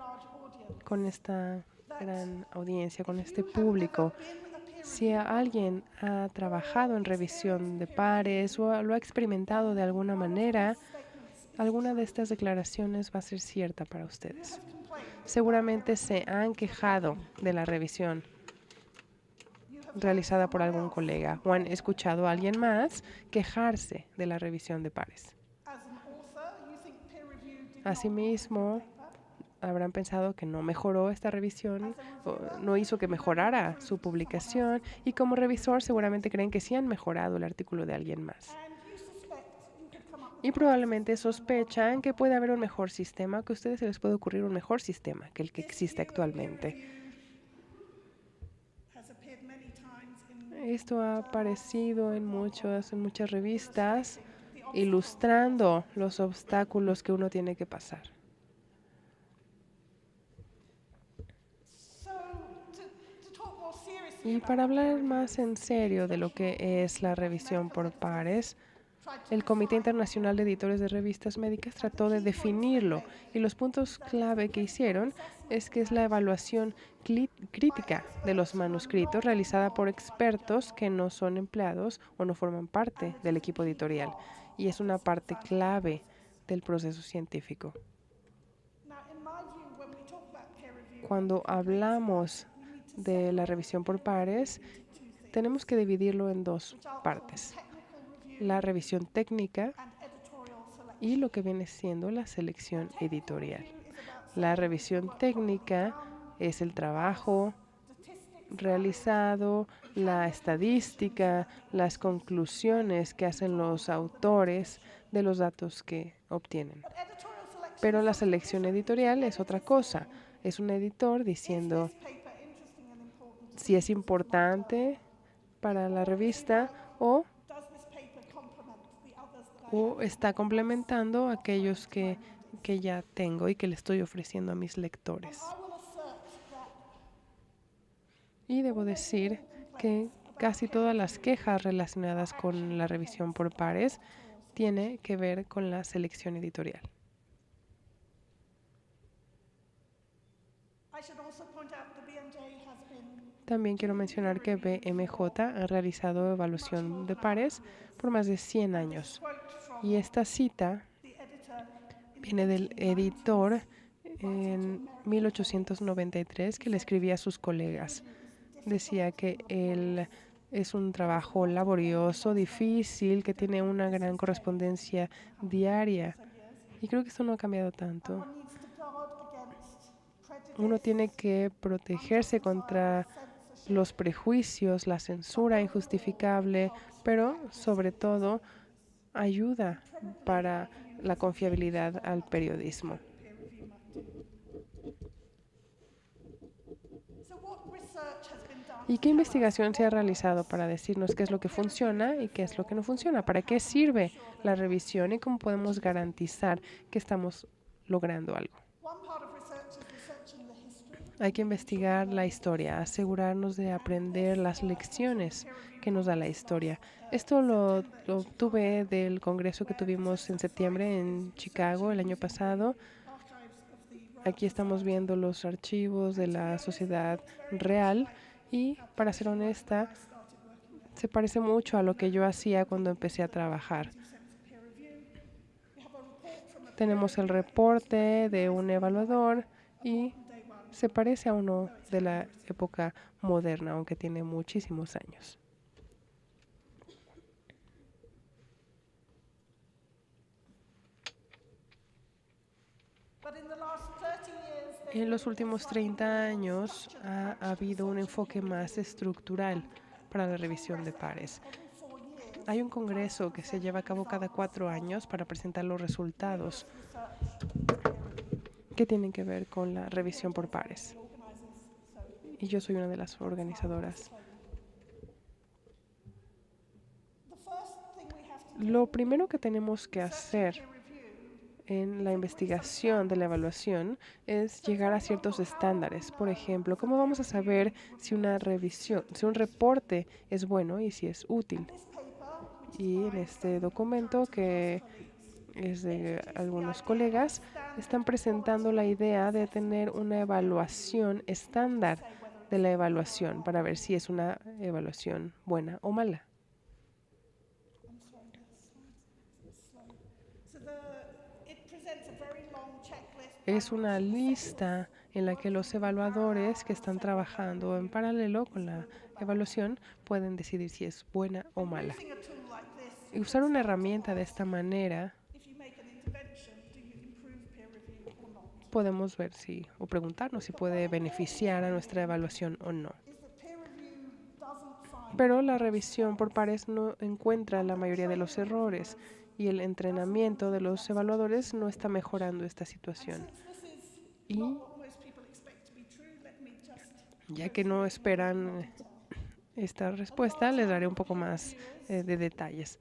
con esta gran audiencia, con este público. Si alguien ha trabajado en revisión de pares o lo ha experimentado de alguna manera, alguna de estas declaraciones va a ser cierta para ustedes. Seguramente se han quejado de la revisión realizada por algún colega o han escuchado a alguien más quejarse de la revisión de pares. Asimismo, habrán pensado que no mejoró esta revisión, no hizo que mejorara su publicación y como revisor seguramente creen que sí han mejorado el artículo de alguien más. Y probablemente sospechan que puede haber un mejor sistema, que a ustedes se les puede ocurrir un mejor sistema que el que existe actualmente. Esto ha aparecido en muchas revistas, ilustrando los obstáculos que uno tiene que pasar. Y para hablar más en serio de lo que es la revisión por pares, El Comité Internacional de Editores de Revistas Médicas trató de definirlo y los puntos clave que hicieron es que es la evaluación crítica de los manuscritos realizada por expertos que no son empleados o no forman parte del equipo editorial y es una parte clave del proceso científico. Cuando hablamos de la revisión por pares, tenemos que dividirlo en dos partes: la revisión técnica y lo que viene siendo la selección editorial. La revisión técnica es el trabajo realizado, la estadística, las conclusiones que hacen los autores de los datos que obtienen. Pero la selección editorial es otra cosa. Es un editor diciendo si es importante para la revista o está complementando aquellos que ya tengo y que le estoy ofreciendo a mis lectores. Y debo decir que casi todas las quejas relacionadas con la revisión por pares tiene que ver con la selección editorial. También quiero mencionar que BMJ ha realizado evaluación de pares por más de 100 años. Y esta cita viene del editor en 1893 que le escribía a sus colegas. Decía que es un trabajo laborioso, difícil, que tiene una gran correspondencia diaria. Y creo que esto no ha cambiado tanto. Uno tiene que protegerse contra los prejuicios, la censura injustificable, pero sobre todo ayuda para la confiabilidad al periodismo. ¿Y qué investigación se ha realizado para decirnos qué es lo que funciona y qué es lo que no funciona? ¿Para qué sirve la revisión y cómo podemos garantizar que estamos logrando algo? Hay que investigar la historia, asegurarnos de aprender las lecciones que nos da la historia. Esto lo obtuve del congreso que tuvimos en septiembre en Chicago el año pasado. Aquí estamos viendo los archivos de la sociedad real y, para ser honesta, se parece mucho a lo que yo hacía cuando empecé a trabajar. Tenemos el reporte de un evaluador y se parece a uno de la época moderna, aunque tiene muchísimos años. En los últimos 30 años ha habido un enfoque más estructural para la revisión de pares. Hay un congreso que se lleva a cabo cada 4 años para presentar los resultados que tienen que ver con la revisión por pares. Y yo soy una de las organizadoras. Lo primero que tenemos que hacer en la investigación de la evaluación es llegar a ciertos estándares. Por ejemplo, ¿cómo vamos a saber si una revisión, si un reporte es bueno y si es útil? Y en este documento, que es de algunos colegas, están presentando la idea de tener una evaluación estándar de la evaluación para ver si es una evaluación buena o mala. Es una lista en la que los evaluadores que están trabajando en paralelo con la evaluación pueden decidir si es buena o mala. Y usar una herramienta de esta manera, podemos ver o preguntarnos si puede beneficiar a nuestra evaluación o no. Pero la revisión por pares no encuentra la mayoría de los errores y el entrenamiento de los evaluadores no está mejorando esta situación. Y ya que no esperan esta respuesta, les daré un poco más de detalles.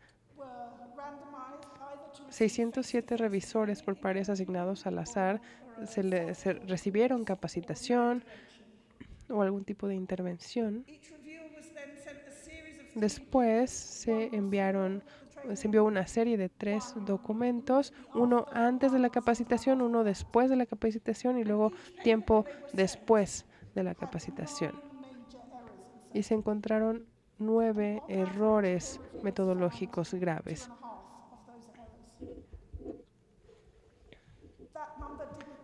607 revisores por pares asignados al azar se recibieron capacitación o algún tipo de intervención. Después se enviaron se envió una serie de 3 documentos, uno antes de la capacitación, uno después de la capacitación y luego tiempo después de la capacitación. Y se encontraron 9 errores metodológicos graves.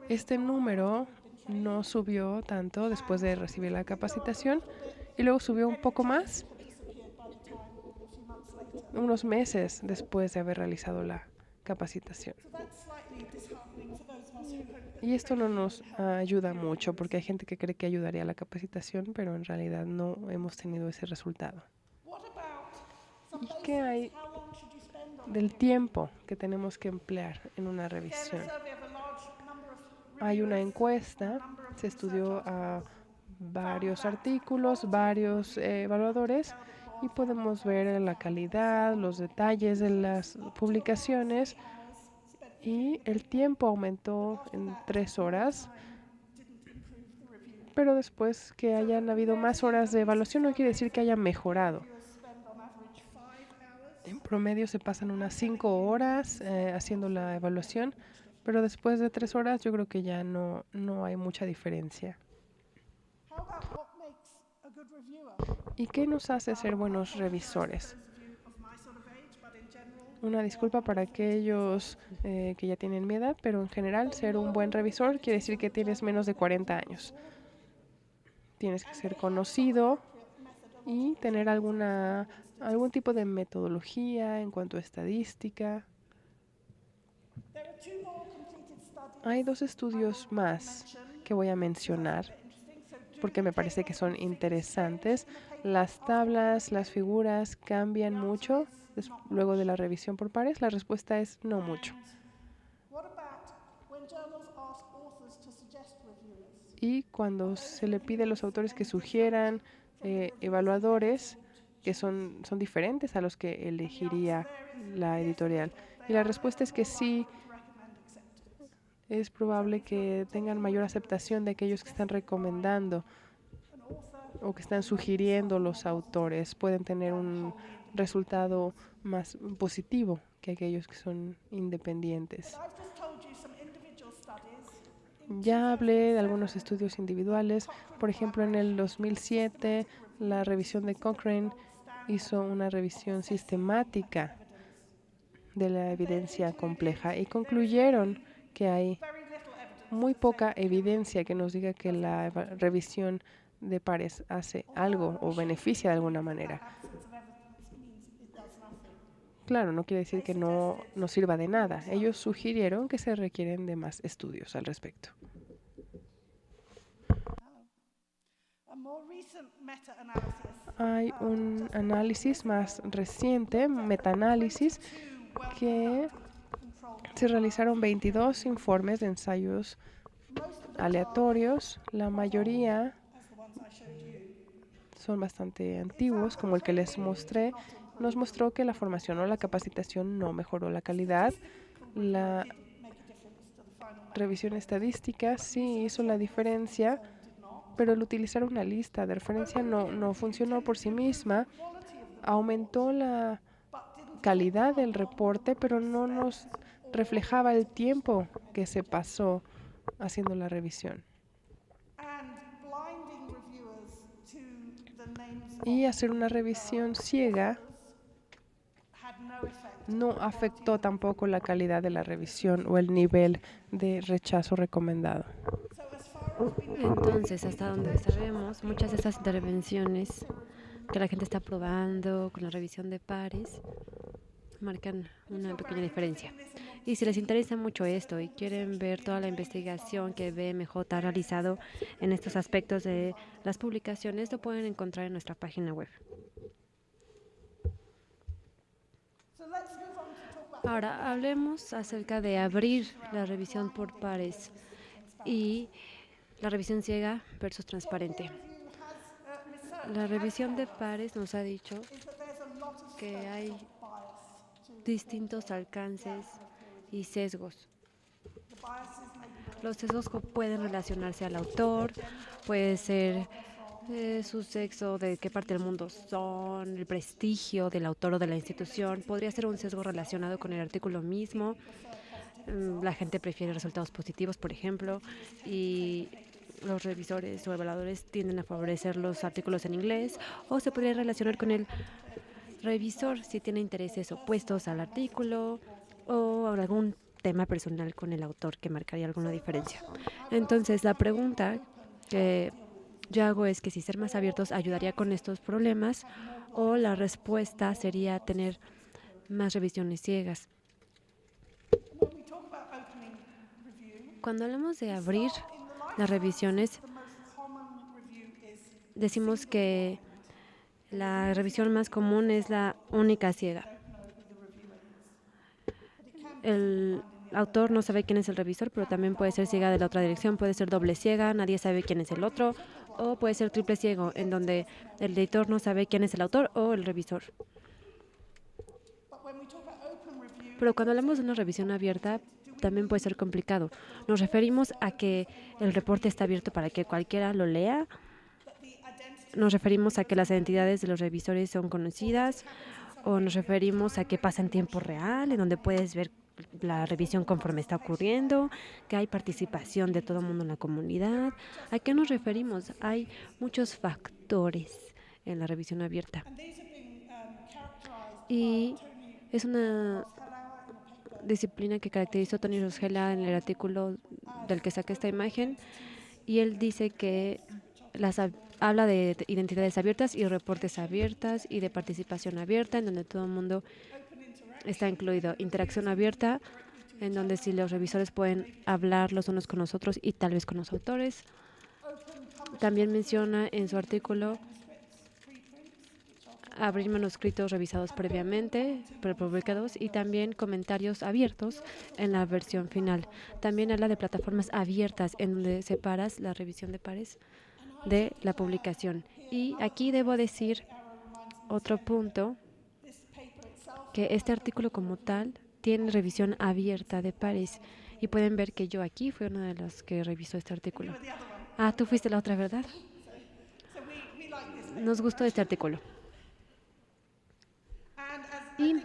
Este número no subió tanto después de recibir la capacitación y luego subió un poco más unos meses después de haber realizado la capacitación. Y esto no nos ayuda mucho porque hay gente que cree que ayudaría a la capacitación, pero en realidad no hemos tenido ese resultado. ¿Y qué hay del tiempo que tenemos que emplear en una revisión? Hay una encuesta, se estudió a varios artículos, varios evaluadores y podemos ver la calidad, los detalles de las publicaciones y el tiempo aumentó en 3 horas, pero después que hayan habido más horas de evaluación no quiere decir que haya mejorado. En promedio se pasan unas 5 horas haciendo la evaluación, pero después de 3 horas yo creo que ya no hay mucha diferencia. ¿Y qué nos hace ser buenos revisores? Una disculpa para aquellos que ya tienen mi edad, pero en general ser un buen revisor quiere decir que tienes menos de 40 años. Tienes que ser conocido y tener algún tipo de metodología en cuanto a estadística. Hay 2 estudios más que voy a mencionar porque me parece que son interesantes. Las tablas, las figuras cambian mucho luego de la revisión por pares. La respuesta es no mucho. Y cuando se le pide a los autores que sugieran evaluadores que son diferentes a los que elegiría la editorial. Y la respuesta es que sí, es probable que tengan mayor aceptación de aquellos que están recomendando o que están sugiriendo los autores. Pueden tener un resultado más positivo que aquellos que son independientes. Ya hablé de algunos estudios individuales. Por ejemplo, en el 2007, la revisión de Cochrane hizo una revisión sistemática de la evidencia compleja y concluyeron que hay muy poca evidencia que nos diga que la revisión de pares hace algo o beneficia de alguna manera. Claro, no quiere decir que no sirva de nada. Ellos sugirieron que se requieren de más estudios al respecto. Hay un análisis más reciente, metaanálisis, que se realizaron 22 informes de ensayos aleatorios. La mayoría son bastante antiguos, como el que les mostré. Nos mostró que la formación o la capacitación no mejoró la calidad. La revisión estadística sí hizo la diferencia, pero el utilizar una lista de referencia no funcionó por sí misma. Aumentó la calidad del reporte, pero no nos reflejaba el tiempo que se pasó haciendo la revisión. Y hacer una revisión ciega no afectó tampoco la calidad de la revisión o el nivel de rechazo recomendado. Entonces, hasta donde sabemos, muchas de estas intervenciones que la gente está probando con la revisión de pares marcan una pequeña diferencia. Y si les interesa mucho esto y quieren ver toda la investigación que BMJ ha realizado en estos aspectos de las publicaciones, lo pueden encontrar en nuestra página web. Ahora, hablemos acerca de abrir la revisión por pares y la revisión ciega versus transparente. La revisión de pares nos ha dicho que hay distintos alcances y sesgos. Los sesgos pueden relacionarse al autor, puede ser su sexo, de qué parte del mundo son, el prestigio del autor o de la institución. Podría ser un sesgo relacionado con el artículo mismo. La gente prefiere resultados positivos, por ejemplo, y los revisores o evaluadores tienden a favorecer los artículos en inglés, o se podría relacionar con el revisor si tiene intereses opuestos al artículo o algún tema personal con el autor que marcaría alguna diferencia. Entonces, la pregunta que yo hago es que si ser más abiertos ayudaría con estos problemas, o la respuesta sería tener más revisiones ciegas. Cuando hablamos de abrir las revisiones, decimos que la revisión más común es la única ciega. El autor no sabe quién es el revisor, pero también puede ser ciega de la otra dirección. Puede ser doble ciega, nadie sabe quién es el otro, o puede ser triple ciego, en donde el editor no sabe quién es el autor o el revisor. Pero cuando hablamos de una revisión abierta, también puede ser complicado. Nos referimos a que el reporte está abierto para que cualquiera lo lea. Nos referimos a que las identidades de los revisores son conocidas, o nos referimos a que pasa en tiempo real, en donde puedes ver la revisión conforme está ocurriendo, que hay participación de todo el mundo en la comunidad. ¿A qué nos referimos? Hay muchos factores en la revisión abierta. Y es una disciplina que caracterizó Tony Rosgela en el artículo del que saqué esta imagen, y él dice que habla de identidades abiertas y reportes abiertas y de participación abierta, en donde todo el mundo está incluido. Interacción abierta, en donde sí los revisores pueden hablar los unos con los otros y tal vez con los autores. También menciona en su artículo abrir manuscritos revisados previamente, prepublicados, y también comentarios abiertos en la versión final. También habla de plataformas abiertas, en donde separas la revisión de pares de la publicación. Y aquí debo decir otro punto, que este artículo como tal tiene revisión abierta de pares. Y pueden ver que yo aquí fui una de las que revisó este artículo. Ah, tú fuiste la otra, ¿verdad? Nos gustó este artículo. Y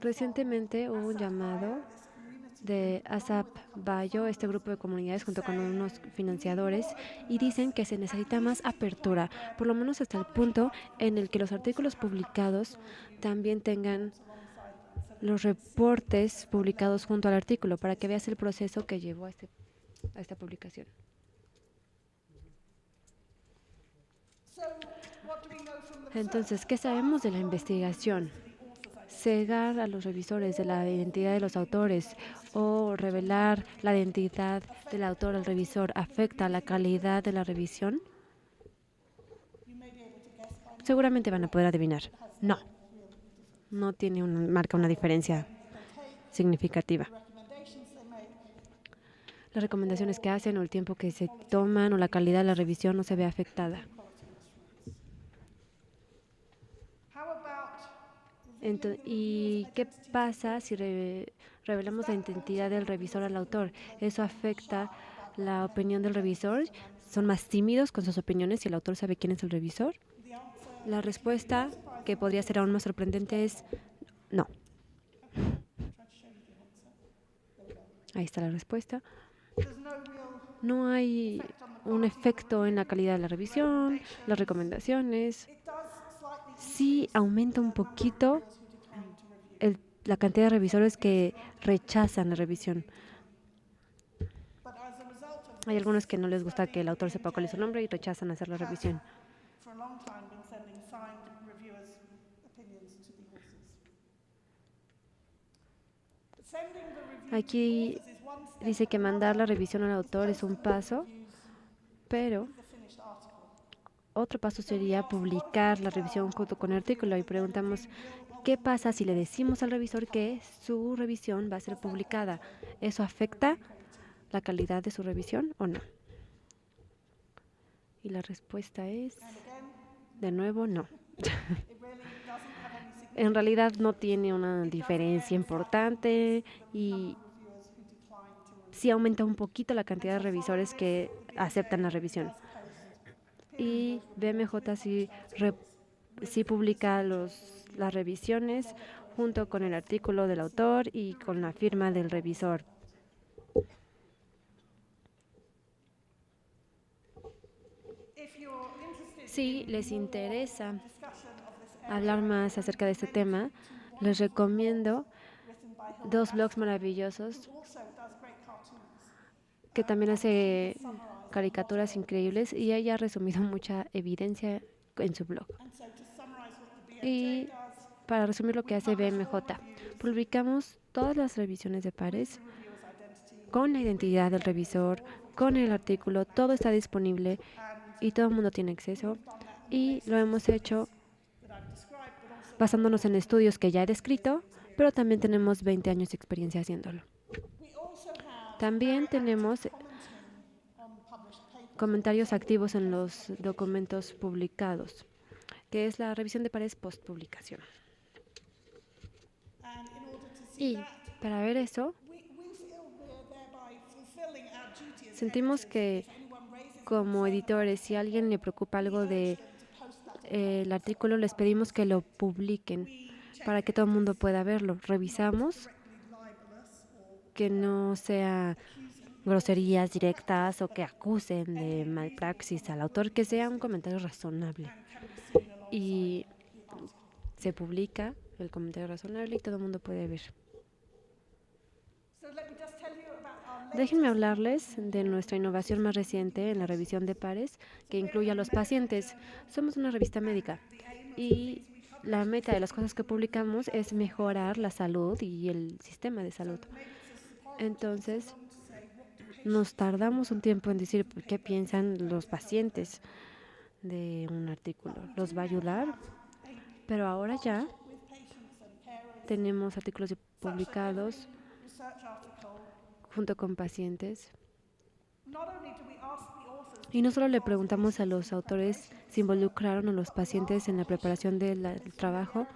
recientemente hubo un llamado de ASAP Bayo, este grupo de comunidades, junto con unos financiadores, y dicen que se necesita más apertura, por lo menos hasta el punto en el que los artículos publicados también tengan los reportes publicados junto al artículo, para que veas el proceso que llevó a esta publicación. Entonces, ¿qué sabemos de la investigación? Cegar a los revisores de la identidad de los autores o revelar la identidad del autor al revisor afecta la calidad de la revisión. Seguramente van a poder adivinar. No. No marca una diferencia significativa. Las recomendaciones que hacen, o el tiempo que se toman, o la calidad de la revisión no se ve afectada. ¿Y qué pasa si revelamos la identidad del revisor al autor? ¿Eso afecta la opinión del revisor? ¿Son más tímidos con sus opiniones si el autor sabe quién es el revisor? La respuesta, que podría ser aún más sorprendente, es no. Ahí está la respuesta. No hay un efecto en la calidad de la revisión, las recomendaciones. Sí aumenta un poquito la cantidad de revisores que rechazan la revisión. Hay algunos que no les gusta que el autor sepa cuál es su nombre y rechazan hacer la revisión. Aquí dice que mandar la revisión al autor es un paso, pero otro paso sería publicar la revisión junto con el artículo, y preguntamos, ¿qué pasa si le decimos al revisor que su revisión va a ser publicada? ¿Eso afecta la calidad de su revisión o no? Y la respuesta es, de nuevo, no. En realidad no tiene una diferencia importante, y sí aumenta un poquito la cantidad de revisores que aceptan la revisión. Y BMJ sí publica las revisiones junto con el artículo del autor y con la firma del revisor. Si les interesa hablar más acerca de este tema, les recomiendo 2 blogs maravillosos que también hace caricaturas increíbles y ella ha resumido mucha evidencia en su blog. Y para resumir lo que hace BMJ, publicamos todas las revisiones de pares con la identidad del revisor, con el artículo, todo está disponible y todo el mundo tiene acceso. Y lo hemos hecho basándonos en estudios que ya he descrito, pero también tenemos 20 años de experiencia haciéndolo. También tenemos comentarios activos en los documentos publicados, que es la revisión de pares post-publicación. Y para ver eso, sentimos que como editores, si a alguien le preocupa algo del artículo, les pedimos que lo publiquen para que todo el mundo pueda verlo. Revisamos que no sea groserías directas o que acusen de malpraxis al autor, que sea un comentario razonable. Y se publica el comentario razonable y todo el mundo puede ver. Déjenme hablarles de nuestra innovación más reciente en la revisión de pares, que incluye a los pacientes. Somos una revista médica y la meta de las cosas que publicamos es mejorar la salud y el sistema de salud. Entonces, nos tardamos un tiempo en decir qué piensan los pacientes de un artículo. ¿Los va a ayudar? Pero ahora ya tenemos artículos publicados junto con pacientes. Y no solo le preguntamos a los autores si involucraron a los pacientes en la preparación del trabajo,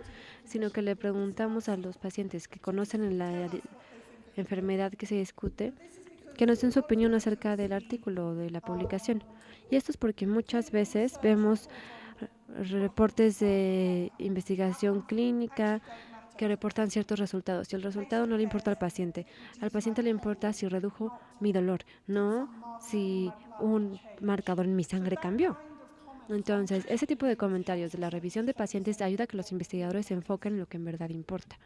sino que le preguntamos a los pacientes que conocen la enfermedad que se discute, que nos den su opinión acerca del artículo o de la publicación. Y esto es porque muchas veces vemos reportes de investigación clínica que reportan ciertos resultados y el resultado no le importa al paciente le importa si redujo mi dolor, no si un marcador en mi sangre cambió. Entonces, ese tipo de comentarios de la revisión de pacientes ayuda a que los investigadores se enfoquen en lo que en verdad importa.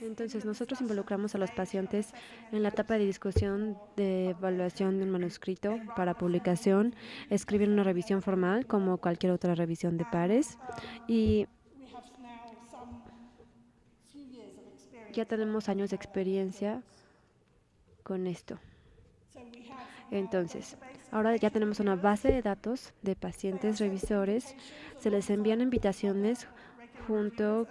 Entonces, nosotros involucramos a los pacientes en la etapa de discusión de evaluación de un manuscrito para publicación, escribir una revisión formal como cualquier otra revisión de pares y ya tenemos años de experiencia con esto. Entonces, ahora ya tenemos una base de datos de pacientes revisores, se les envían invitaciones junto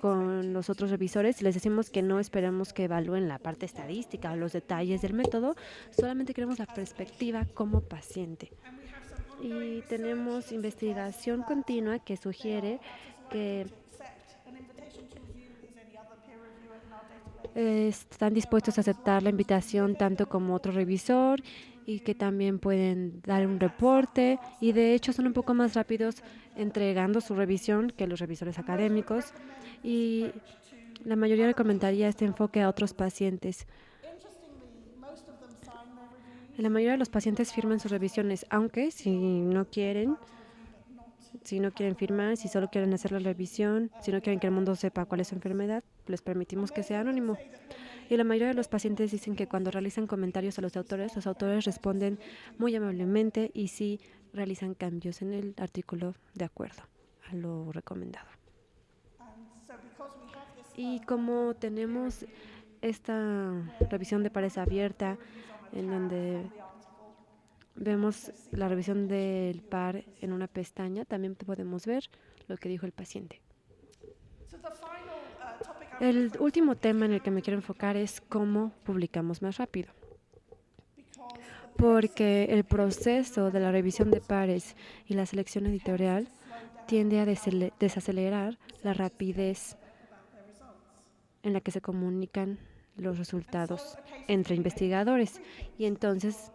con los otros revisores y les decimos que no esperamos que evalúen la parte estadística o los detalles del método, solamente queremos la perspectiva como paciente. Y tenemos investigación continua que sugiere que están dispuestos a aceptar la invitación tanto como otro revisor y que también pueden dar un reporte y de hecho son un poco más rápidos entregando su revisión que los revisores académicos y la mayoría recomendaría este enfoque a otros pacientes. La mayoría de los pacientes firman sus revisiones, aunque si no quieren firmar, si solo quieren hacer la revisión, si no quieren que el mundo sepa cuál es su enfermedad, les permitimos que sea anónimo. Y la mayoría de los pacientes dicen que cuando realizan comentarios a los autores responden muy amablemente y sí realizan cambios en el artículo de acuerdo a lo recomendado. Y como tenemos esta revisión de pares abierta, en donde vemos la revisión del par en una pestaña, también podemos ver lo que dijo el paciente. El último tema en el que me quiero enfocar es cómo publicamos más rápido. Porque el proceso de la revisión de pares y la selección editorial tiende a desacelerar la rapidez en la que se comunican los resultados entre investigadores. Y entonces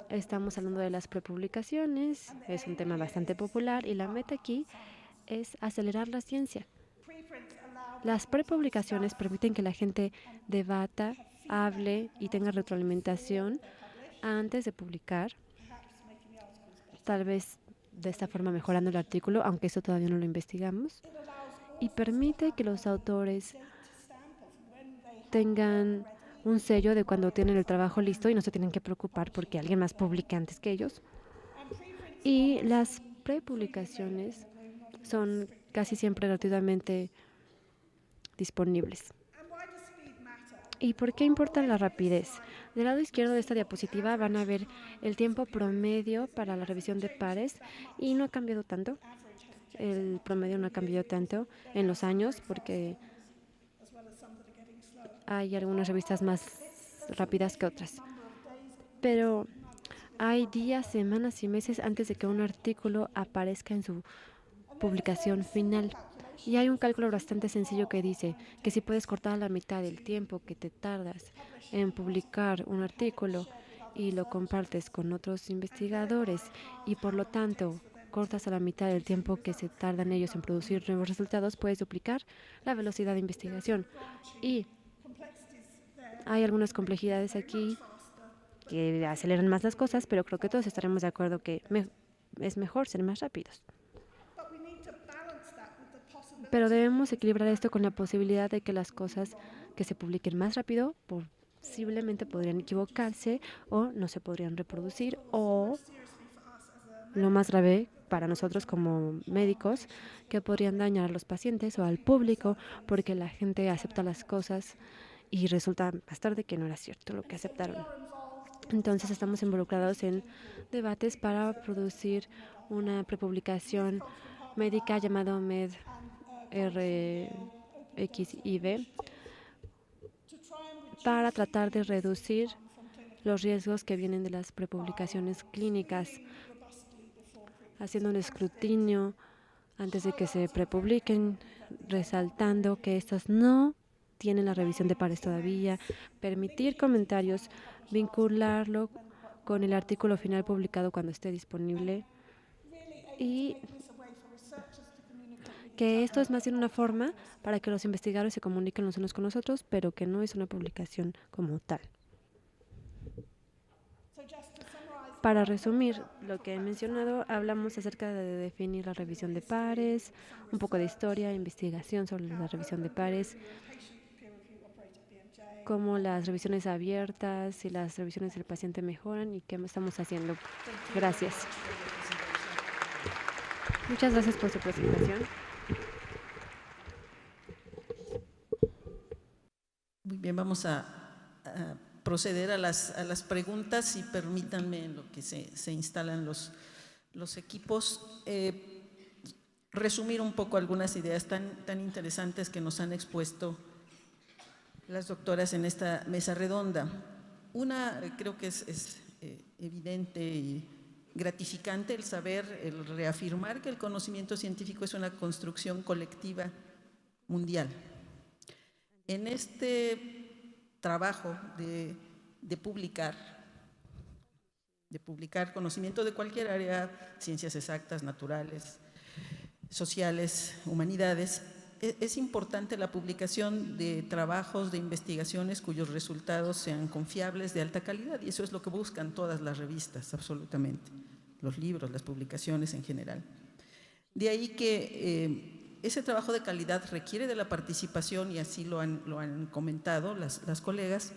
estamos hablando de las prepublicaciones, es un tema bastante popular y la meta aquí es acelerar la ciencia. Las prepublicaciones permiten que la gente debata, hable y tenga retroalimentación antes de publicar, tal vez de esta forma mejorando el artículo, aunque eso todavía no lo investigamos, y permite que los autores tengan un sello de cuando tienen el trabajo listo y no se tienen que preocupar porque alguien más publique antes que ellos. Y las prepublicaciones son casi siempre gratuitamente disponibles. ¿Y por qué importa la rapidez? Del lado izquierdo de esta diapositiva van a ver el tiempo promedio para la revisión de pares y no ha cambiado tanto. El promedio no ha cambiado tanto en los años porque hay algunas revistas más rápidas que otras. Pero hay días, semanas y meses antes de que un artículo aparezca en su publicación final. Y hay un cálculo bastante sencillo que dice que si puedes cortar a la mitad del tiempo que te tardas en publicar un artículo y lo compartes con otros investigadores y por lo tanto cortas a la mitad del tiempo que se tardan ellos en producir nuevos resultados, puedes duplicar la velocidad de investigación. Y hay algunas complejidades aquí que aceleran más las cosas, pero creo que todos estaremos de acuerdo que es mejor ser más rápidos. Pero debemos equilibrar esto con la posibilidad de que las cosas que se publiquen más rápido posiblemente podrían equivocarse o no se podrían reproducir, o lo más grave para nosotros como médicos, que podrían dañar a los pacientes o al público porque la gente acepta las cosas y resulta más tarde que no era cierto lo que aceptaron. Entonces estamos involucrados en debates para producir una prepublicación médica llamada MedRxiv para tratar de reducir los riesgos que vienen de las prepublicaciones clínicas, haciendo un escrutinio antes de que se prepubliquen, resaltando que estos no tienen la revisión de pares todavía, permitir comentarios, vincularlo con el artículo final publicado cuando esté disponible y que esto es más bien una forma para que los investigadores se comuniquen los unos con los otros, pero que no es una publicación como tal. Para resumir lo que he mencionado, hablamos acerca de definir la revisión de pares, un poco de historia, investigación sobre la revisión de pares, cómo las revisiones abiertas y las revisiones del paciente mejoran y qué estamos haciendo. Gracias. Muchas gracias por su presentación. Muy bien, vamos a proceder a las preguntas y permítanme en lo que se instalan los equipos, resumir un poco algunas ideas tan interesantes que nos han expuesto las doctoras en esta mesa redonda. Una, creo que es evidente y gratificante el saber, el reafirmar que el conocimiento científico es una construcción colectiva mundial. En este trabajo de publicar conocimiento de cualquier área, ciencias exactas, naturales, sociales, humanidades, es importante la publicación de trabajos, de investigaciones cuyos resultados sean confiables, de alta calidad, y eso es lo que buscan todas las revistas, absolutamente, los libros, las publicaciones en general. De ahí que ese trabajo de calidad requiere de la participación, y así lo han comentado las colegas,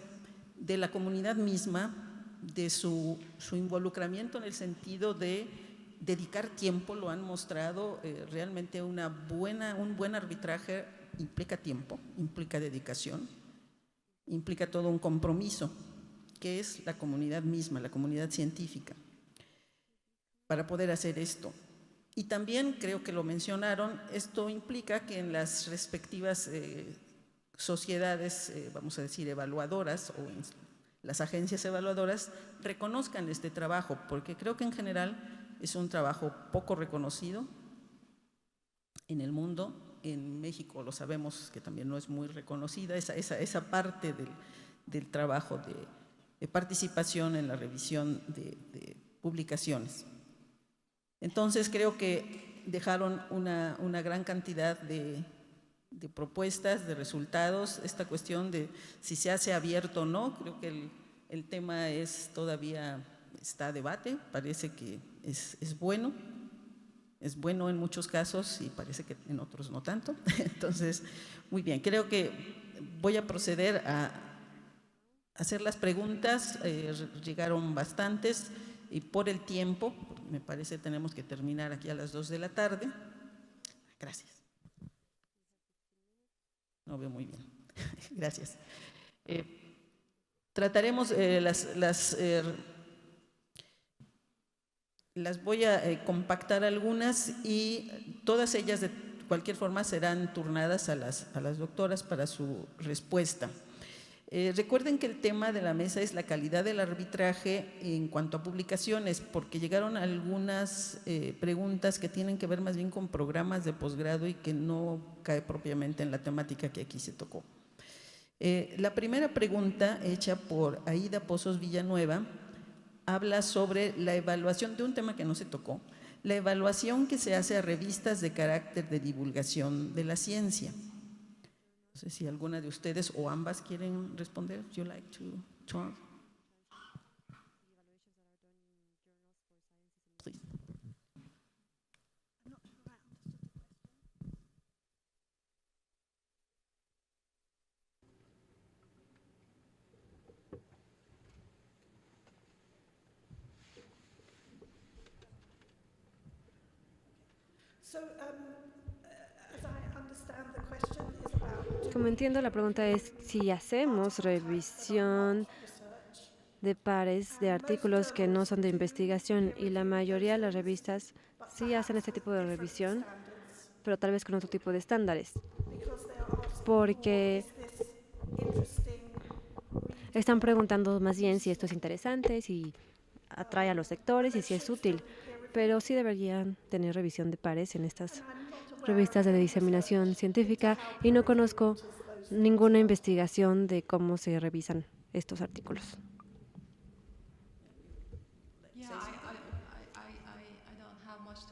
de la comunidad misma, de su involucramiento en el sentido de dedicar tiempo, lo han mostrado, realmente un buen arbitraje implica tiempo, implica dedicación, implica todo un compromiso, que es la comunidad misma, la comunidad científica, para poder hacer esto. Y también, creo que lo mencionaron, esto implica que en las respectivas sociedades, vamos a decir, evaluadoras o en las agencias evaluadoras, reconozcan este trabajo, porque creo que en general es un trabajo poco reconocido, en el mundo. En México lo sabemos que también no es muy reconocida esa parte del trabajo de participación en la revisión de publicaciones. Entonces creo que dejaron una gran cantidad de propuestas, de resultados. Esta cuestión de si se hace abierto o no, creo que el tema todavía está a debate. Parece que es bueno. Es bueno en muchos casos y parece que en otros no tanto. Entonces, muy bien, creo que voy a proceder a hacer las preguntas. Llegaron bastantes y por el tiempo, me parece tenemos que terminar aquí a las 2 de la tarde. Gracias. No veo muy bien. Gracias. Trataremos las voy a compactar algunas y todas ellas de cualquier forma serán turnadas a las doctoras para su respuesta. Recuerden que el tema de la mesa es la calidad del arbitraje en cuanto a publicaciones, porque llegaron algunas preguntas que tienen que ver más bien con programas de posgrado y que no cae propiamente en la temática que aquí se tocó. La primera pregunta, hecha por Aida Pozos Villanueva, habla sobre la evaluación de un tema que no se tocó, la evaluación que se hace a revistas de carácter de divulgación de la ciencia. No sé si alguna de ustedes o ambas quieren responder. Would you like to, Charles? Please. Como entiendo, la pregunta es si hacemos revisión de pares de artículos que no son de investigación, y la mayoría de las revistas sí hacen este tipo de revisión, pero tal vez con otro tipo de estándares, porque están preguntando más bien si esto es interesante, si atrae a los lectores y si es útil, pero sí deberían tener revisión de pares en estas revistas de diseminación científica, y no conozco ninguna investigación de cómo se revisan estos artículos.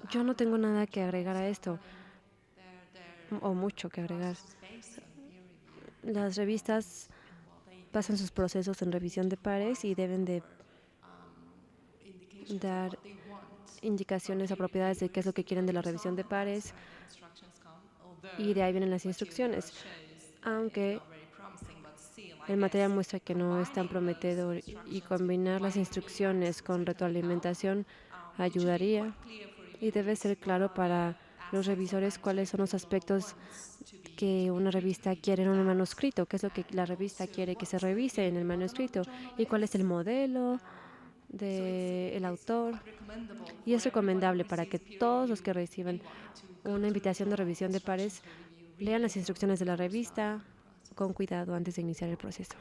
Yo no tengo nada que agregar a esto, o mucho que agregar. Las revistas pasan sus procesos en revisión de pares y deben de dar indicaciones apropiadas de qué es lo que quieren de la revisión de pares, y de ahí vienen las instrucciones. Aunque el material muestra que no es tan prometedor, y combinar las instrucciones con retroalimentación ayudaría, y debe ser claro para los revisores cuáles son los aspectos que una revista quiere en un manuscrito, qué es lo que la revista quiere que se revise en el manuscrito y cuál es el modelo del autor. Y es recomendable para que todos los que reciban una invitación de revisión de pares lean las instrucciones de la revista con cuidado antes de iniciar el proceso.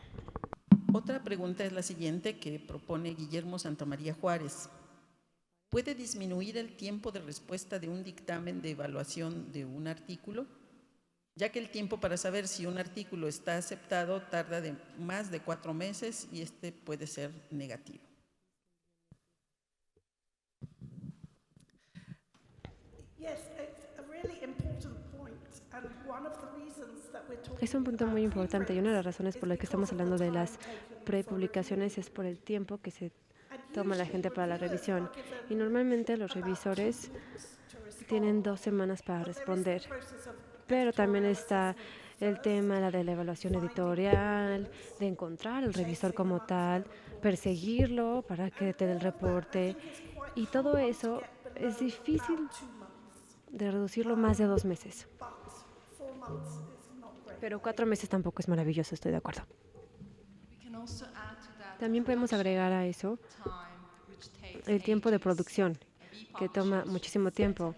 Otra pregunta es la siguiente, que propone Guillermo Santamaría Juárez. ¿Puede disminuir el tiempo de respuesta de un dictamen de evaluación de un artículo? Ya que el tiempo para saber si un artículo está aceptado tarda de más de 4 meses y este puede ser negativo. Es un punto muy importante, y una de las razones por las que estamos hablando de las prepublicaciones es por el tiempo que se toma la gente para la revisión. Y normalmente los revisores tienen 2 semanas para responder. Pero también está el tema de la evaluación editorial, de encontrar al revisor como tal, perseguirlo para que te dé el reporte. Y todo eso es difícil de reducirlo más de 2 meses. Pero 4 meses tampoco es maravilloso, estoy de acuerdo. También podemos agregar a eso el tiempo de producción, que toma muchísimo tiempo.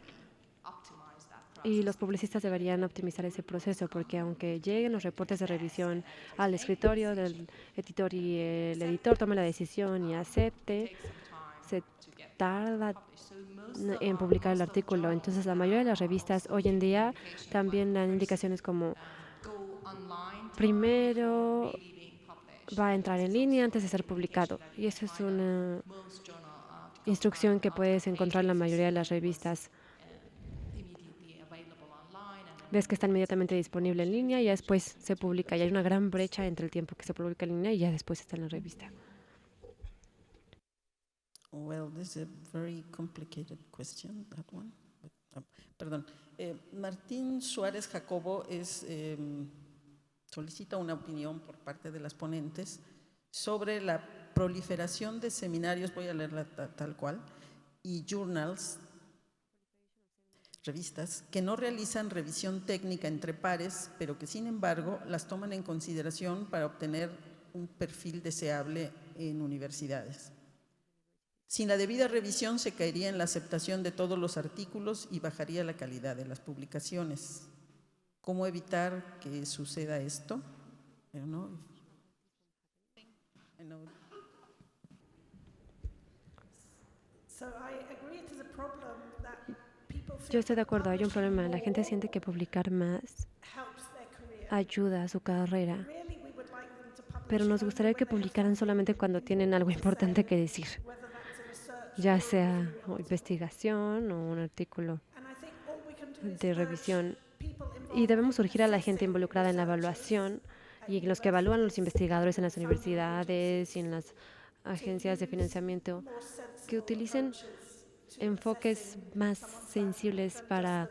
Y los publicistas deberían optimizar ese proceso, porque aunque lleguen los reportes de revisión al escritorio del editor y el editor tome la decisión y acepte, se tarda en publicar el artículo. Entonces, la mayoría de las revistas hoy en día también dan indicaciones como primero va a entrar en línea antes de ser publicado. Y eso es una instrucción que puedes encontrar en la mayoría de las revistas. Ves que está inmediatamente disponible en línea y ya después se publica. Y hay una gran brecha entre el tiempo que se publica en línea y ya después está en la revista. Well, this is a very complicated question, that one. Perdón. Martín Suárez Jacobo solicita una opinión por parte de las ponentes sobre la proliferación de seminarios, voy a leerla tal cual, y journals, revistas, que no realizan revisión técnica entre pares, pero que sin embargo las toman en consideración para obtener un perfil deseable en universidades. Sin la debida revisión se caería en la aceptación de todos los artículos y bajaría la calidad de las publicaciones. ¿Cómo evitar que suceda esto? Yo estoy de acuerdo, hay un problema. La gente siente que publicar más ayuda a su carrera, pero nos gustaría que publicaran solamente cuando tienen algo importante que decir, ya sea investigación o un artículo de revisión. Y debemos urgir a la gente involucrada en la evaluación y los que evalúan a los investigadores en las universidades y en las agencias de financiamiento, que utilicen enfoques más sensibles para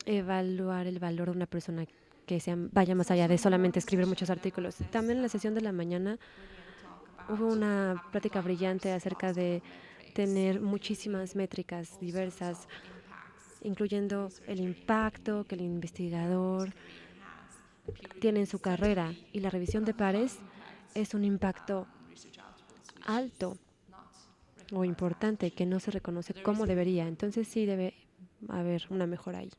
evaluar el valor de una persona que vaya más allá de solamente escribir muchos artículos. También en la sesión de la mañana hubo una plática brillante acerca de tener muchísimas métricas diversas, incluyendo el impacto que el investigador tiene en su carrera. Y la revisión de pares es un impacto alto o importante que no se reconoce como debería. Entonces sí debe haber una mejora ahí.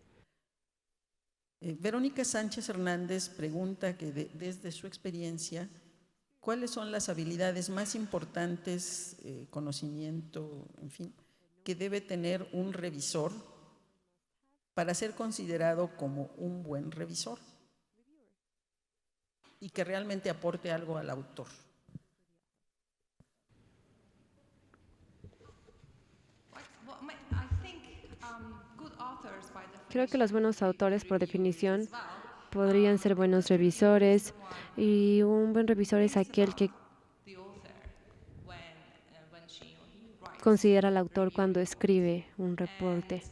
Verónica Sánchez Hernández pregunta que desde su experiencia, ¿cuáles son las habilidades más importantes, conocimiento, en fin, que debe tener un revisor para ser considerado como un buen revisor y que realmente aporte algo al autor? Creo que los buenos autores, por definición, podrían ser buenos revisores, y un buen revisor es aquel que considera al autor cuando escribe un reporte.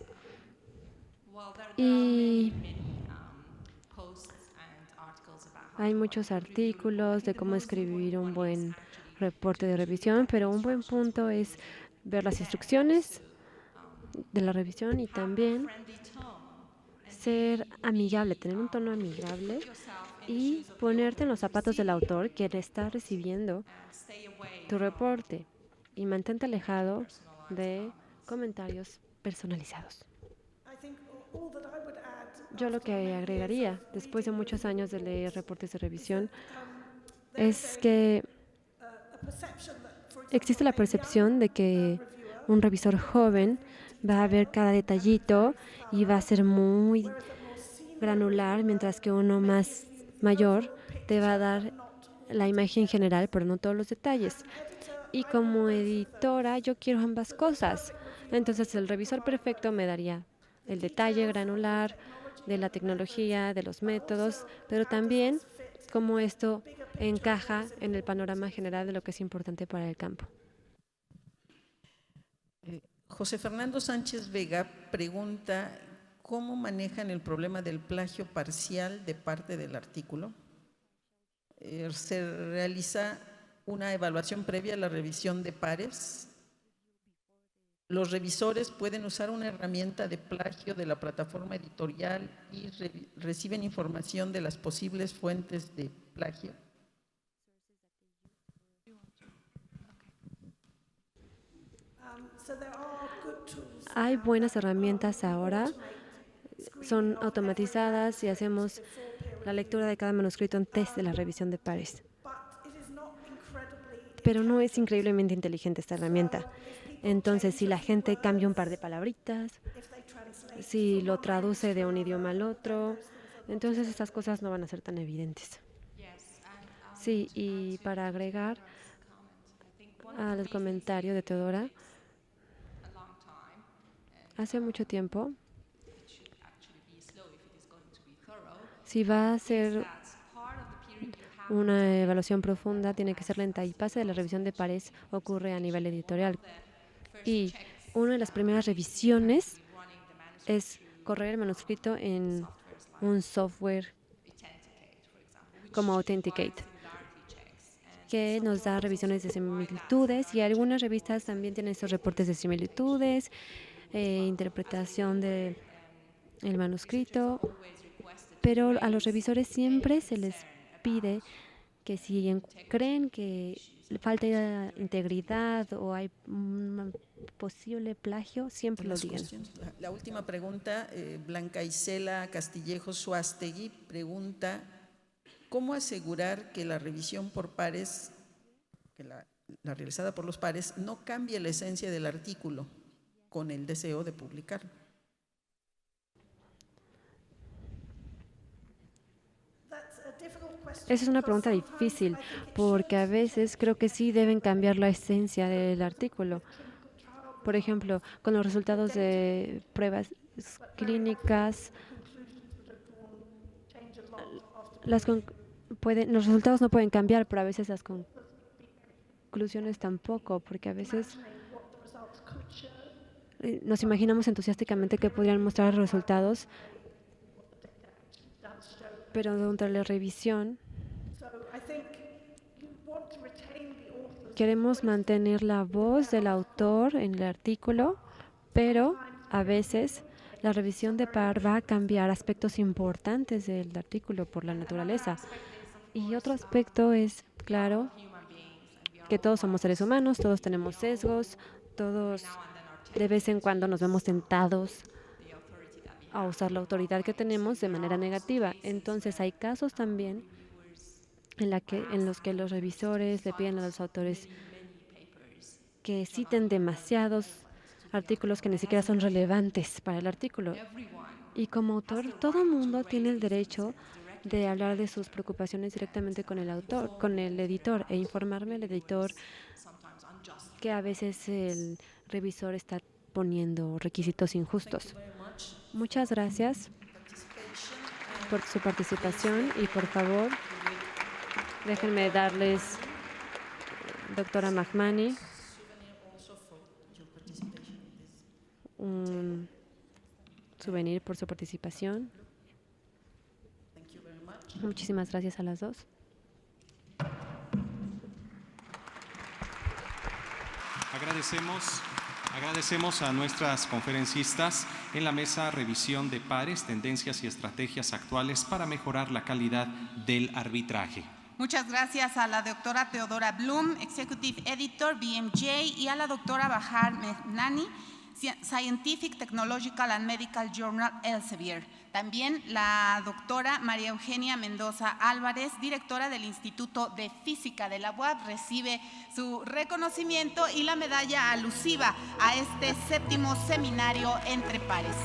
Y hay muchos artículos de cómo escribir un buen reporte de revisión, pero un buen punto es ver las instrucciones de la revisión y también ser amigable, tener un tono amigable y ponerte en los zapatos del autor que está recibiendo tu reporte, y mantente alejado de comentarios personalizados. Yo lo que agregaría, después de muchos años de leer reportes de revisión, es que existe la percepción de que un revisor joven va a ver cada detallito y va a ser muy granular, mientras que uno más mayor te va a dar la imagen general, pero no todos los detalles. Y como editora, yo quiero ambas cosas. Entonces, el revisor perfecto me daría el detalle granular de la tecnología, de los métodos, pero también cómo esto encaja en el panorama general de lo que es importante para el campo. José Fernando Sánchez Vega pregunta cómo manejan el problema del plagio parcial de parte del artículo. ¿Se realiza una evaluación previa a la revisión de pares? ¿Los revisores pueden usar una herramienta de plagio de la plataforma editorial y reciben información de las posibles fuentes de plagio? Hay buenas herramientas ahora, son automatizadas y hacemos la lectura de cada manuscrito antes de la revisión de pares. pero no es increíblemente inteligente esta herramienta. Entonces, si la gente cambia un par de palabritas, si lo traduce de un idioma al otro, entonces estas cosas no van a ser tan evidentes. Sí, y para agregar al comentario de Teodora, hace mucho tiempo, si va a ser una evaluación profunda, tiene que ser lenta, y parte de la revisión de pares ocurre a nivel editorial. Y una de las primeras revisiones es correr el manuscrito en un software como Authenticate, que nos da revisiones de similitudes, y algunas revistas también tienen estos reportes de similitudes, interpretación del manuscrito, pero a los revisores siempre se les pide que si creen que falta integridad o hay un posible plagio, siempre lo digan. La última pregunta, Blanca Isela Castillejo Suástegui pregunta: ¿cómo asegurar que la revisión por pares, que la realizada por los pares, no cambie la esencia del artículo con el deseo de publicarlo? Esa es una pregunta difícil, porque a veces creo que sí deben cambiar la esencia del artículo. Por ejemplo, con los resultados de pruebas clínicas, los resultados no pueden cambiar, pero a veces las conclusiones tampoco, porque a veces nos imaginamos entusiásticamente que podrían mostrar resultados, pero durante la revisión queremos mantener la voz del autor en el artículo, pero a veces la revisión de par va a cambiar aspectos importantes del artículo por la naturaleza. Y otro aspecto es, claro, que todos somos seres humanos, todos tenemos sesgos, todos de vez en cuando nos vemos tentados a usar la autoridad que tenemos de manera negativa. Entonces hay casos también en los que los revisores le piden a los autores que citen demasiados artículos que ni siquiera son relevantes para el artículo. Y como autor, todo el mundo tiene el derecho de hablar de sus preocupaciones directamente con el autor, con el editor, e informarme al editor que a veces el revisor está poniendo requisitos injustos. Muchas gracias por su participación, y por favor, déjenme darles, doctora Mahmani, un souvenir por su participación. Muchísimas gracias a las dos. Agradecemos a nuestras conferencistas en la mesa Revisión de Pares, Tendencias y Estrategias Actuales para Mejorar la Calidad del Arbitraje. Muchas gracias a la doctora Teodora Blum, Executive Editor, BMJ, y a la doctora Bahar Mehnani, Scientific, Technological and Medical Journal, Elsevier. También la doctora María Eugenia Mendoza Álvarez, directora del Instituto de Física de la UAB, recibe su reconocimiento y la medalla alusiva a este 7º seminario entre pares.